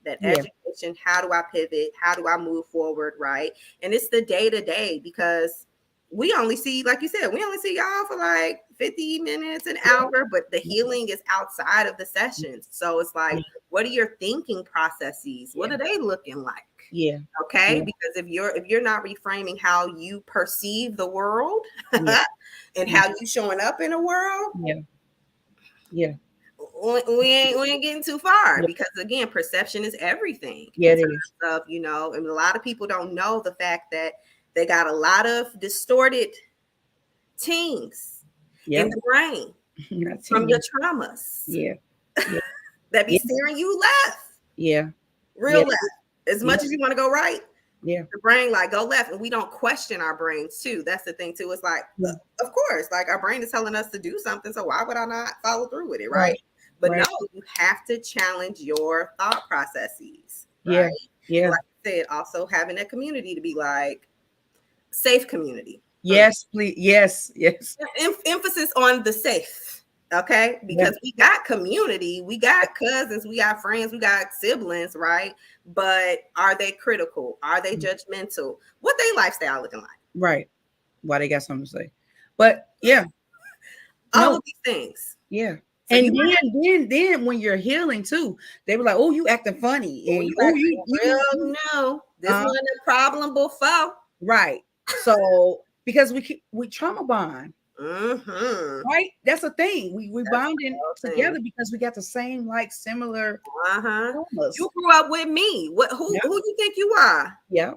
How do I pivot? How do I move forward, right? And it's the day to day, because we only see, like you said, we only see y'all for like 50 minutes, an hour, but the healing is outside of the sessions. So it's like, what are your thinking processes? What are they looking like? Yeah. Okay. Yeah. Because if you're not reframing how you perceive the world Yeah. and how you showing up in the world, yeah, we ain't getting too far. Yeah. Because again, perception is everything. Yeah, in it terms is. of, and a lot of people don't know the fact that they got a lot of distorted things in the brain from your traumas. Yeah. That be Yeah. steering you left. Yeah. Real Yeah. left. As much as you want to go right, Yeah. the brain like go left, and we don't question our brains too. That's the thing too. It's like, of course, like our brain is telling us to do something, so why would I not follow through with it, right? But Right. no, you have to challenge your thought processes, Yeah. right? Yeah. Like I said, also having a community to be like safe community. Yes, please. Yes. Yes. Emphasis on the safe. Okay, because we got community, we got cousins, we got friends, we got siblings, right? But are they critical? Are they judgmental? What they lifestyle looking like? Right. Why they got something to say? But yeah, all of these things. Yeah. So and then when you're healing too, they were like, "Oh, you acting funny," and you no, this wasn't a problem before, right? So because we trauma bond. Mm-hmm. Right, that's a thing. We bonding together because we got the same similar. You grew up with me. Who you think you are? Yeah,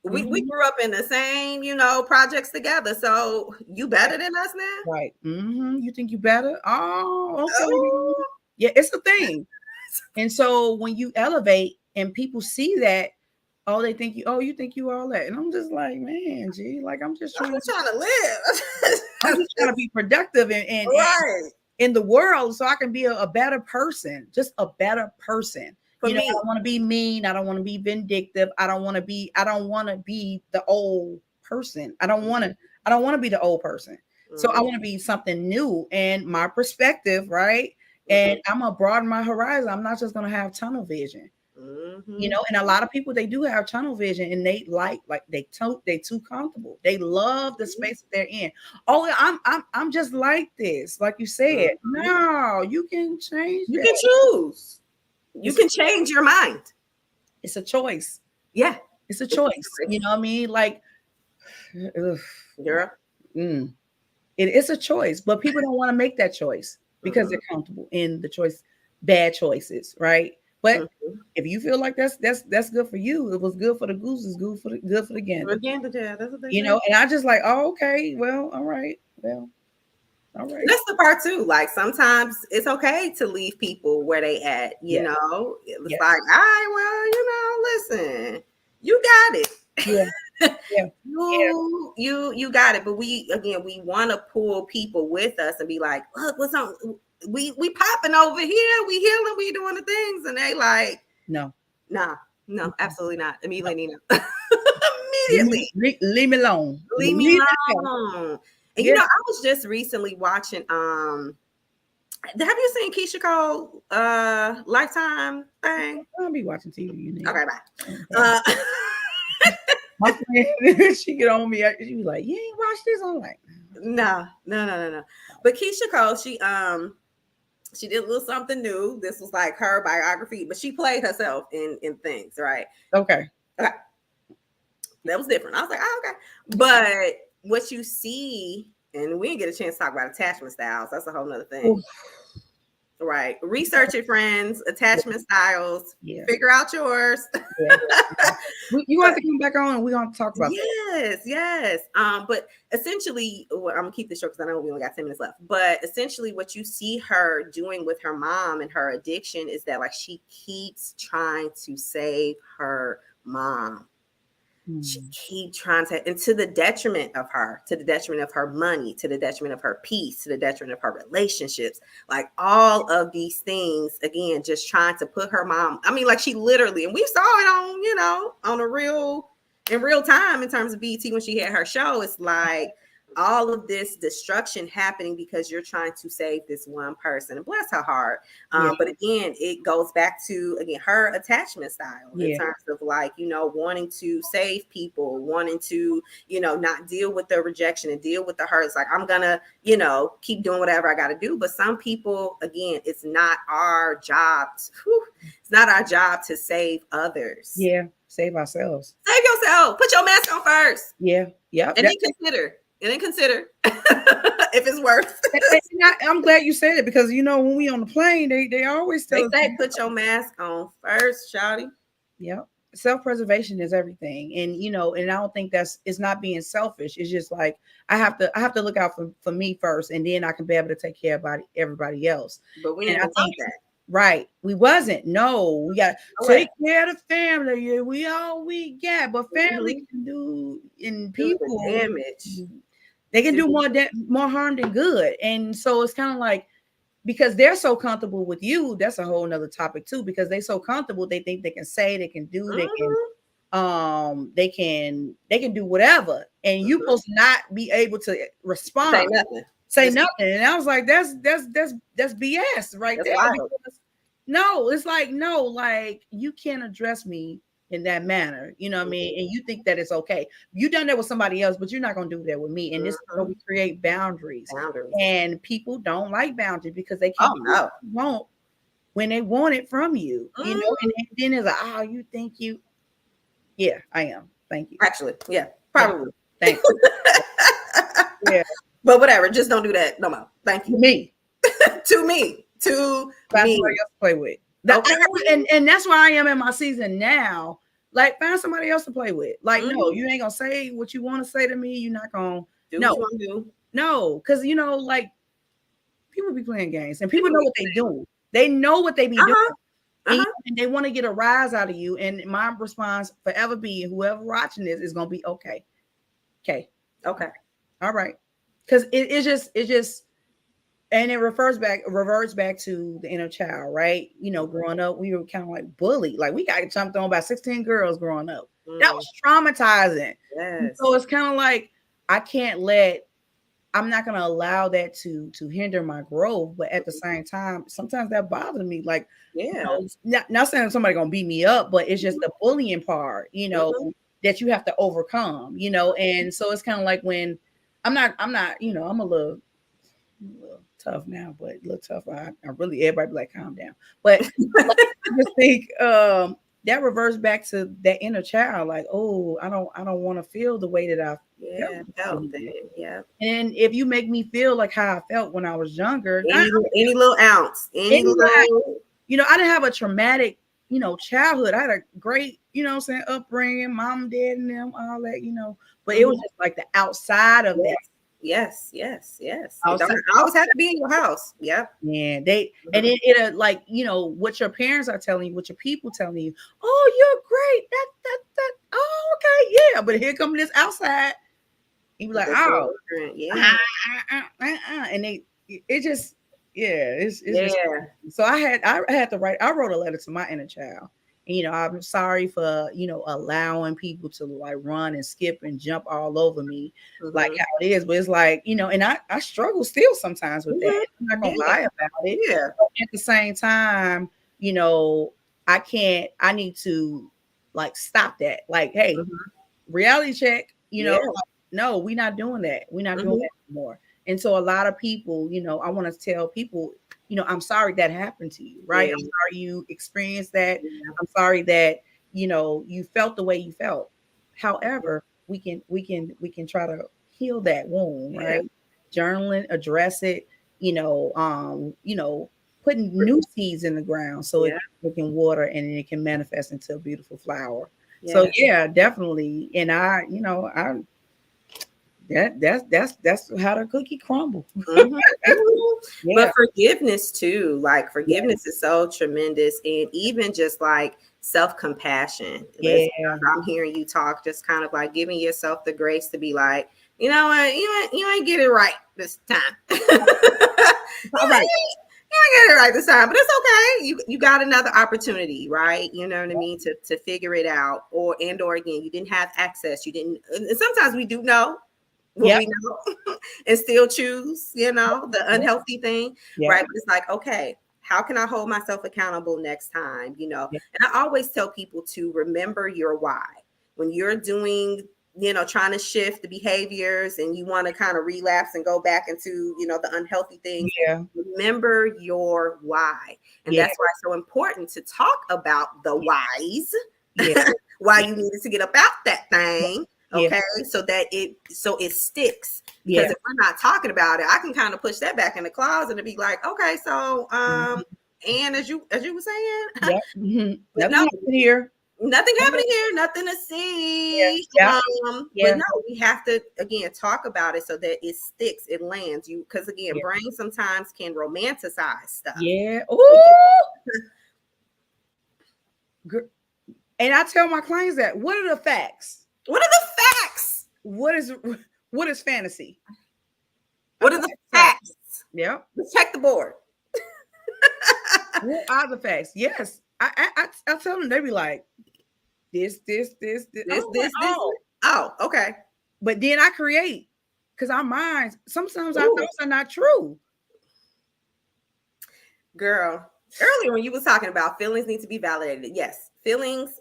we grew up in the same projects together. So you better than us now, right? You think you better? Oh, okay. Yeah, it's a thing. And so when you elevate and people see that, they think you think you all that, and I'm just like, man, gee, like I'm just trying to live. I'm just trying to be productive and in the world, so I can be a better person, just a better person. I don't want to be mean. I don't want to be vindictive. I don't want to be the old person. I don't want to be the old person. So I want to be something new and my perspective, right? And I'm gonna broaden my horizon. I'm not just gonna have tunnel vision. And a lot of people, they do have tunnel vision, and they they too comfortable. They love the space that they're in. Oh, I'm just like this, like you said. No, you can change. You can choose. You can change your mind. It's a choice. Yeah, it's a choice. You know what I mean? Like, girl, it's a choice, but people don't want to make that choice because they're comfortable in the bad choices, right? But if you feel like that's good for you, it was good for the goose, it's good for the gander. That's what they say. And I just like, okay, well, all right. All right. That's the part too. Like sometimes it's okay to leave people where they at, you know. It's like, all right, well, listen, you got it. Yeah. You got it. But we want to pull people with us and be like, look, what's on? We popping over here, we healing, we doing the things, and they like, no, absolutely not. Immediately, immediately, leave me alone. Leave me alone. And I was just recently watching. Have you seen Keisha Cole Lifetime thing? I'll be watching TV. Okay, bye. My friend, she get on me. She was like, "You ain't watched this?" I'm like, No. But Keisha Cole, she did a little something new. This was like her biography, but she played herself in things, right? Okay. That was different. I was like, okay. But what you see, and we didn't get a chance to talk about attachment styles. That's a whole nother thing. Oof. Right. Research it, friends. Attachment styles. Yeah. Figure out yours. Yeah. You want to come back on and we're going to talk about Yes. But essentially, I'm going to keep this short because I know we only got 10 minutes left. But essentially, what you see her doing with her mom and her addiction is that she keeps trying to save her mom. She keep trying to, and to the detriment of her, to the detriment of her money, to the detriment of her peace, to the detriment of her relationships, like all of these things, again, just trying to put her mom, she literally, and we saw it on in real time in terms of BET when she had her show. It's like all of this destruction happening because you're trying to save this one person. And bless her heart. But again, it goes back to, again, her attachment style in terms of like, you know, wanting to save people, wanting to, you know, not deal with the rejection and deal with the hurt. It's like, I'm gonna, you know, keep doing whatever I got to do. But some people, again, it's not our job. It's not our job to save others. Yeah. Save ourselves. Save yourself. Put your mask on first. Yeah. Yeah. And then consider if it's worth. I'm glad you said it, because you know when we on the plane, they always tell us, put your mask on first, shawty. Yeah, self-preservation is everything, and you know, and I don't think it's not being selfish. It's just like I have to look out for me first, and then I can be able to take care of everybody else. But we didn't think that. Right, we wasn't. No, we got to take care of the family. Yeah, we all we got, but family can do in people damage. They can do more harm than good. And so it's kind of like, because they're so comfortable with you, that's a whole nother topic too, because they're so comfortable, they think they can say, they can do, they can do whatever. And you supposed to not be able to respond. Say nothing. And I was like, that's BS right there. No, it's like, no, like you can't address me in that manner, you know what I mean? And you think that it's okay. You done that with somebody else, but you're not gonna do that with me. And this is where we create boundaries. And people don't like boundaries because they can't want when they want it from you, you know. And then it's like, oh, you think you? Yeah, I am. Thank you. Actually, yeah, probably. Thank you. Yeah, but whatever. Just don't do that no more. Thank you. Me. To me. Find somebody else to play with. And that's where I am in my season now. Like, find somebody else to play with. Like, no, you ain't gonna say what you want to say to me. You're not gonna do what you want to do. No, because you know, like, people be playing games and people know what they do. They know what they be doing. And they want to get a rise out of you. And my response forever be, whoever watching this is gonna be okay. All right. Because it's just and it reverts back to the inner child, right? You know, growing up, we were kind of like bullied. Like, we got jumped on by 16 girls growing up. That was traumatizing. Yes. So it's kind of like, I'm not going to allow that to hinder my growth. But at the same time, sometimes that bothers me. Like, you know, not saying somebody going to beat me up, but it's just the bullying part, you know, that you have to overcome, you know? And so it's kind of like when I'm not, you know, I'm a little tough now, but a little tough. I really, everybody be like, calm down. But I just think that reverts back to that inner child. Like, oh, I don't want to feel the way that I felt. Yeah. And if you make me feel like how I felt when I was younger, any little ounce, you know, I didn't have a traumatic, you know, childhood. I had a great, you know what I'm saying, upbringing, mom, dad, and them, all that, you know. But it was just like the outside of that. Yes. You don't always have to be in your house. Yeah. Yeah. And it like, you know, what your parents are telling you, what your people telling you. Oh, you're great. That. Oh, okay. Yeah. But here comes this outside. You be like, oh, yeah. And it just, it's just, so I had to write. I wrote a letter to my inner child. And, you know, I'm sorry for, you know, allowing people to like run and skip and jump all over me, like how it is. But it's like, you know, and I struggle still sometimes with that. I'm not gonna lie about it. Yeah. But at the same time, you know, I need to like stop that. Like, hey, reality check, you know, like, no, we're not doing that. We're not doing that anymore. And so a lot of people, you know, I want to tell people, you know, I'm sorry that happened to you, right? I'm sorry you experienced that. I'm sorry that, you know, you felt the way you felt. However, we can try to heal that wound, right? Journaling, address it, you know, putting new seeds in the ground so it can water and it can manifest into a beautiful flower. So definitely. And that's how the cookie crumble. But forgiveness too, like forgiveness is so tremendous, and even just like self-compassion. I'm hearing you talk, just kind of like giving yourself the grace to be like, you know what, you ain't get it right this time. All right. You ain't get it right this time, but it's okay. You got another opportunity, right? You know what I mean? To figure it out, or again, you didn't have access. You didn't, and sometimes we do know. what Yep. we know and still choose, you know, the unhealthy thing, Yep. right? But it's like, okay, how can I hold myself accountable next time? You know, Yep. and I always tell people to remember your why. When you're doing, you know, trying to shift the behaviors and you want to kind of relapse and go back into, you know, the unhealthy things, Yeah. remember your why. And Yeah. that's why it's so important to talk about the whys, Yeah. why you needed to get up out that thing. Yeah. Okay, so it sticks. Because Yeah. if we're not talking about it, I can kind of push that back in the closet and be like, okay, so and as you were saying, Yep. Mhm. but Nothing no, happened here. nothing happening here, nothing to see. Yeah. Yeah. But no, we have to again talk about it so that it sticks, it lands. You because again, Yeah. brain sometimes can romanticize stuff. Yeah. Ooh. And I tell my clients that what are the facts? What are the facts? What is fantasy? What are the facts? Yeah. Let's check the board. What are the facts? Yes. I tell them, they be like, this. Oh, okay. But then I create because our minds, sometimes our Ooh. thoughts are not true. Girl, earlier when you was talking about feelings need to be validated. Yes, feelings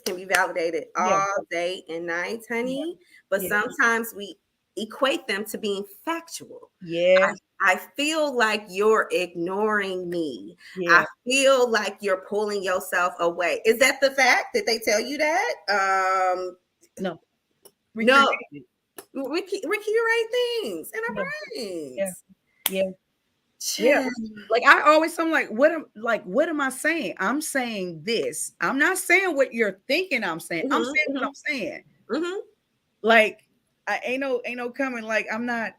can be validated all day and night, honey. But sometimes we equate them to being factual. Yeah. I feel like you're ignoring me. Yeah. I feel like you're pulling yourself away. Is that the fact? Did they tell you that? No. No. We curate things in our brains. Yeah. Yeah. Like I always, I'm like, what am I saying? I'm saying this. I'm not saying what you're thinking I'm saying. I'm saying what I'm saying. Like I ain't no coming. Like I'm not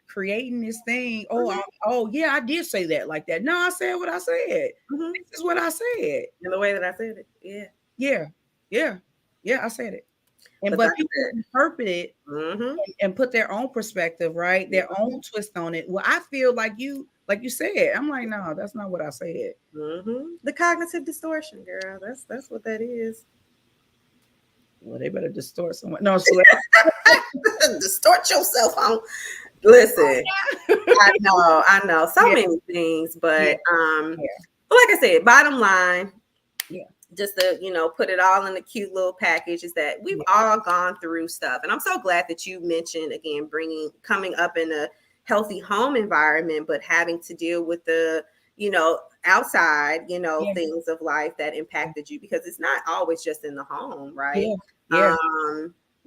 creating this thing. Oh yeah, I did say that like that. No, I said what I said. This is what I said. In the way that I said it. Yeah, I said it. But people interpret it and put their own perspective, right? Their own twist on it. Well, I feel like you said. I'm like, no, that's not what I said. The cognitive distortion, girl. That's what that is. Well, they better distort someone. No, so distort yourself on. Listen, I know so many things, but like I said, bottom line, just to put it all in a cute little package is that we've all gone through stuff, and I'm so glad that you mentioned again coming up in a healthy home environment, but having to deal with the outside things of life that impacted you, because it's not always just in the home, right?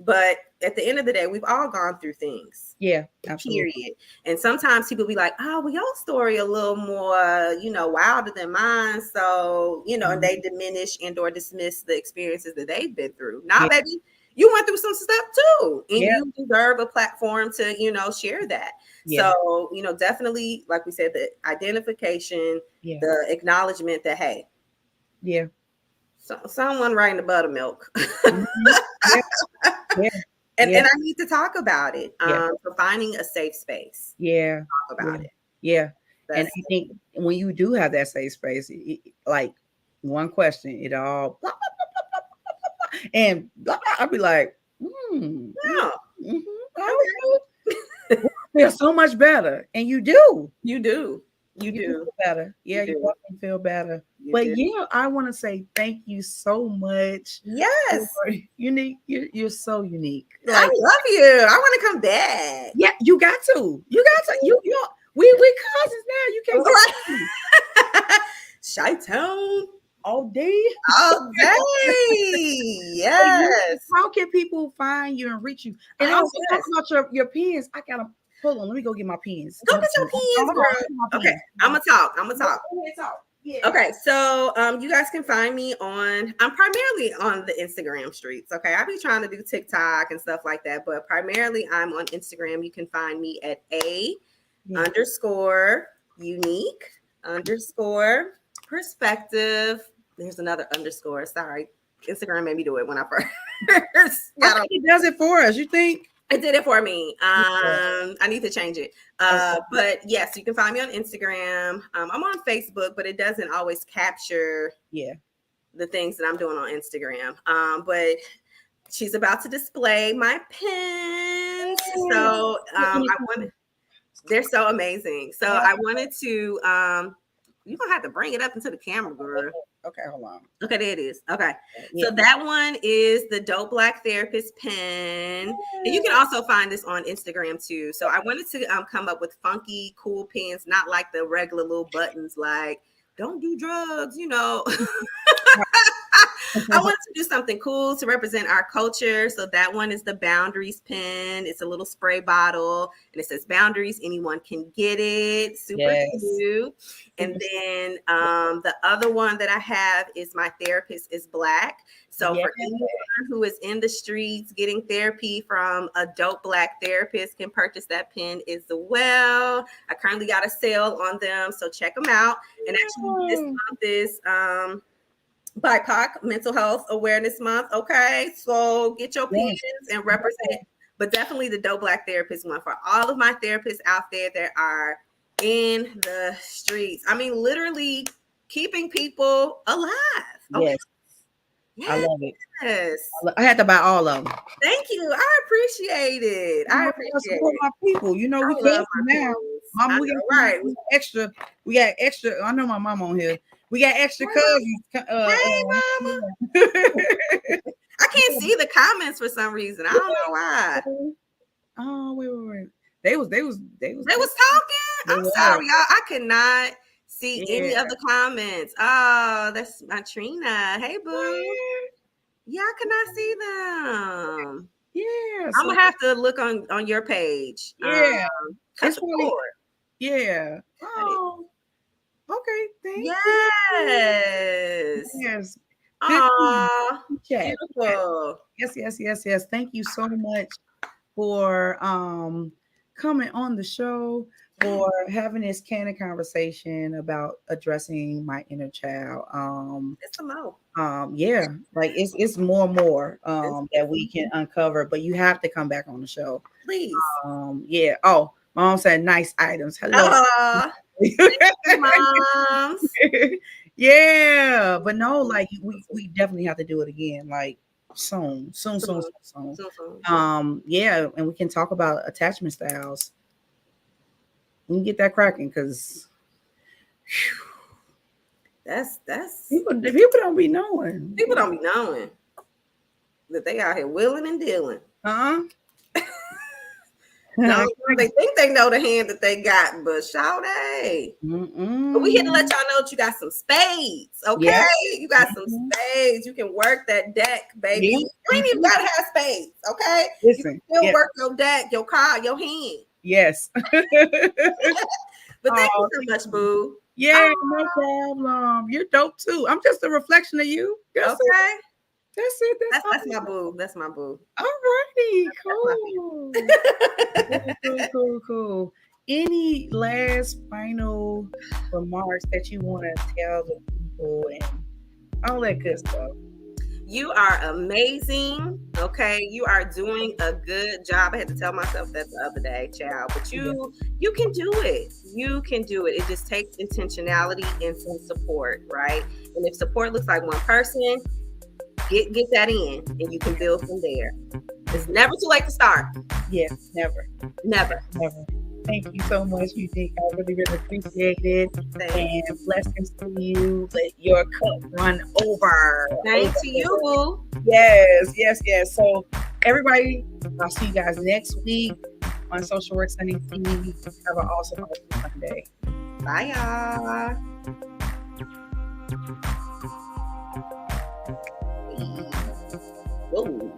But at the end of the day, we've all gone through things. Yeah, absolutely. Period. And sometimes people be like, oh, well, your story a little more, wilder than mine. So, and they diminish and or dismiss the experiences that they've been through. Now, baby, you went through some stuff too. And you deserve a platform to, share that. So, definitely, like we said, the identification, the acknowledgement that, hey. Yeah. So, someone writing the buttermilk. And I need to talk about it. For finding a safe space. Yeah. Talk about it. Yeah. And I think when you do have that safe space, like one question, it all blah, blah, blah, blah, blah, blah, and blah, blah, I'll be like, feel so much better. And you do. You do feel better. Yeah, you definitely feel better. But I want to say thank you so much. Yes. Unique. You're so unique. Like, I love you. I want to come back. Yeah, you got to. We cousins now. You can't Chi-town. all day. All day. Yes. How can people find you and reach you? And also talk about your pens. I gotta hold on. Let me go get my pens. Go get your pens, girl. Okay, I'm gonna talk. Yeah. Okay, so you guys can find me I'm primarily on the Instagram streets. Okay, I be trying to do TikTok and stuff like that, but primarily I'm on Instagram. You can find me at _unique_perspective. There's another underscore. Sorry, Instagram made me do it when I first got it does it for us. You think? It did it for me. I need to change it. But yes, you can find me on Instagram. I'm on Facebook, but it doesn't always capture the things that I'm doing on Instagram. But she's about to display my pens. So they're so amazing. So I wanted to you're gonna have to bring it up into the camera, girl. Okay, hold on. Okay, there it is. Okay. Yeah. So that one is the Dope Black Therapist pen. And you can also find this on Instagram too. So I wanted to come up with funky, cool pens, not like the regular little buttons like don't do drugs, you know. I wanted to do something cool to represent our culture. So that one is the Boundaries pen. It's a little spray bottle and it says Boundaries. Anyone can get it. Super cute. And then the other one that I have is My Therapist is Black. So for anyone who is in the streets getting therapy from a dope Black therapist can purchase that pen as well. I currently got a sale on them, so check them out. And actually this month is BIPOC Mental Health Awareness Month. Okay, so get your pens and represent, but definitely the Dope Black Therapist one for all of my therapists out there that are in the streets. I mean, literally keeping people alive. Okay. Yes. I love it. Yes. I had to buy all of them. Thank you. I appreciate it. I appreciate it. My people, you know, we love now. Mama, we got extra. I know my mom on here. We got extra cousins. Hey, mama. I can't see the comments for some reason. I don't know why. Oh, wait. They was talking. I'm sorry, y'all. I could not see any of the comments. Oh, that's my Trina. Hey, boo. Yeah, I could not see them. Yeah, I'm gonna have to look on your page. Yeah, that's really, yeah. Oh, okay. Thank you. Yes. Oh, beautiful. Yes. Thank you so much for coming on the show, for having this candid conversation about addressing my inner child. It's a mo. Yeah, like it's more and more that we can uncover, but you have to come back on the show, please. Yeah. Oh, mom said nice items. Hello, moms. Yeah, but no, like we definitely have to do it again, like soon. Yeah, and we can talk about attachment styles. We can get that cracking because that's people don't be knowing. People don't be knowing that they out here willing and dealing. No, they think they know the hand that they got, but Shawty. But we here to let y'all know that you got some spades, okay? Yeah. You got some spades. You can work that deck, baby. You ain't even gotta have spades, okay? Listen, you can still work your deck, your card, your hand. Yes. But thank you so much, boo. Yeah, no problem. You're dope too. I'm just a reflection of you. That's okay. It. That's it. That's my boo. That's my boo. Alrighty, cool. Any last final remarks that you want to tell the people and all that good stuff? You are amazing. Okay, you are doing a good job. I had to tell myself that the other day, child. But you can do it. You can do it. It just takes intentionality and some support, right? And if support looks like one person, get that in, and you can build from there. It's never too late to start. Yes, never. Thank you so much, Unique. I really, really appreciate it. And blessings to you. Let your cup run over. Thanks to you, boo. Yes. So, everybody, I'll see you guys next week on Social Work Sunday TV. Have an awesome Sunday. Bye, y'all. Whoa.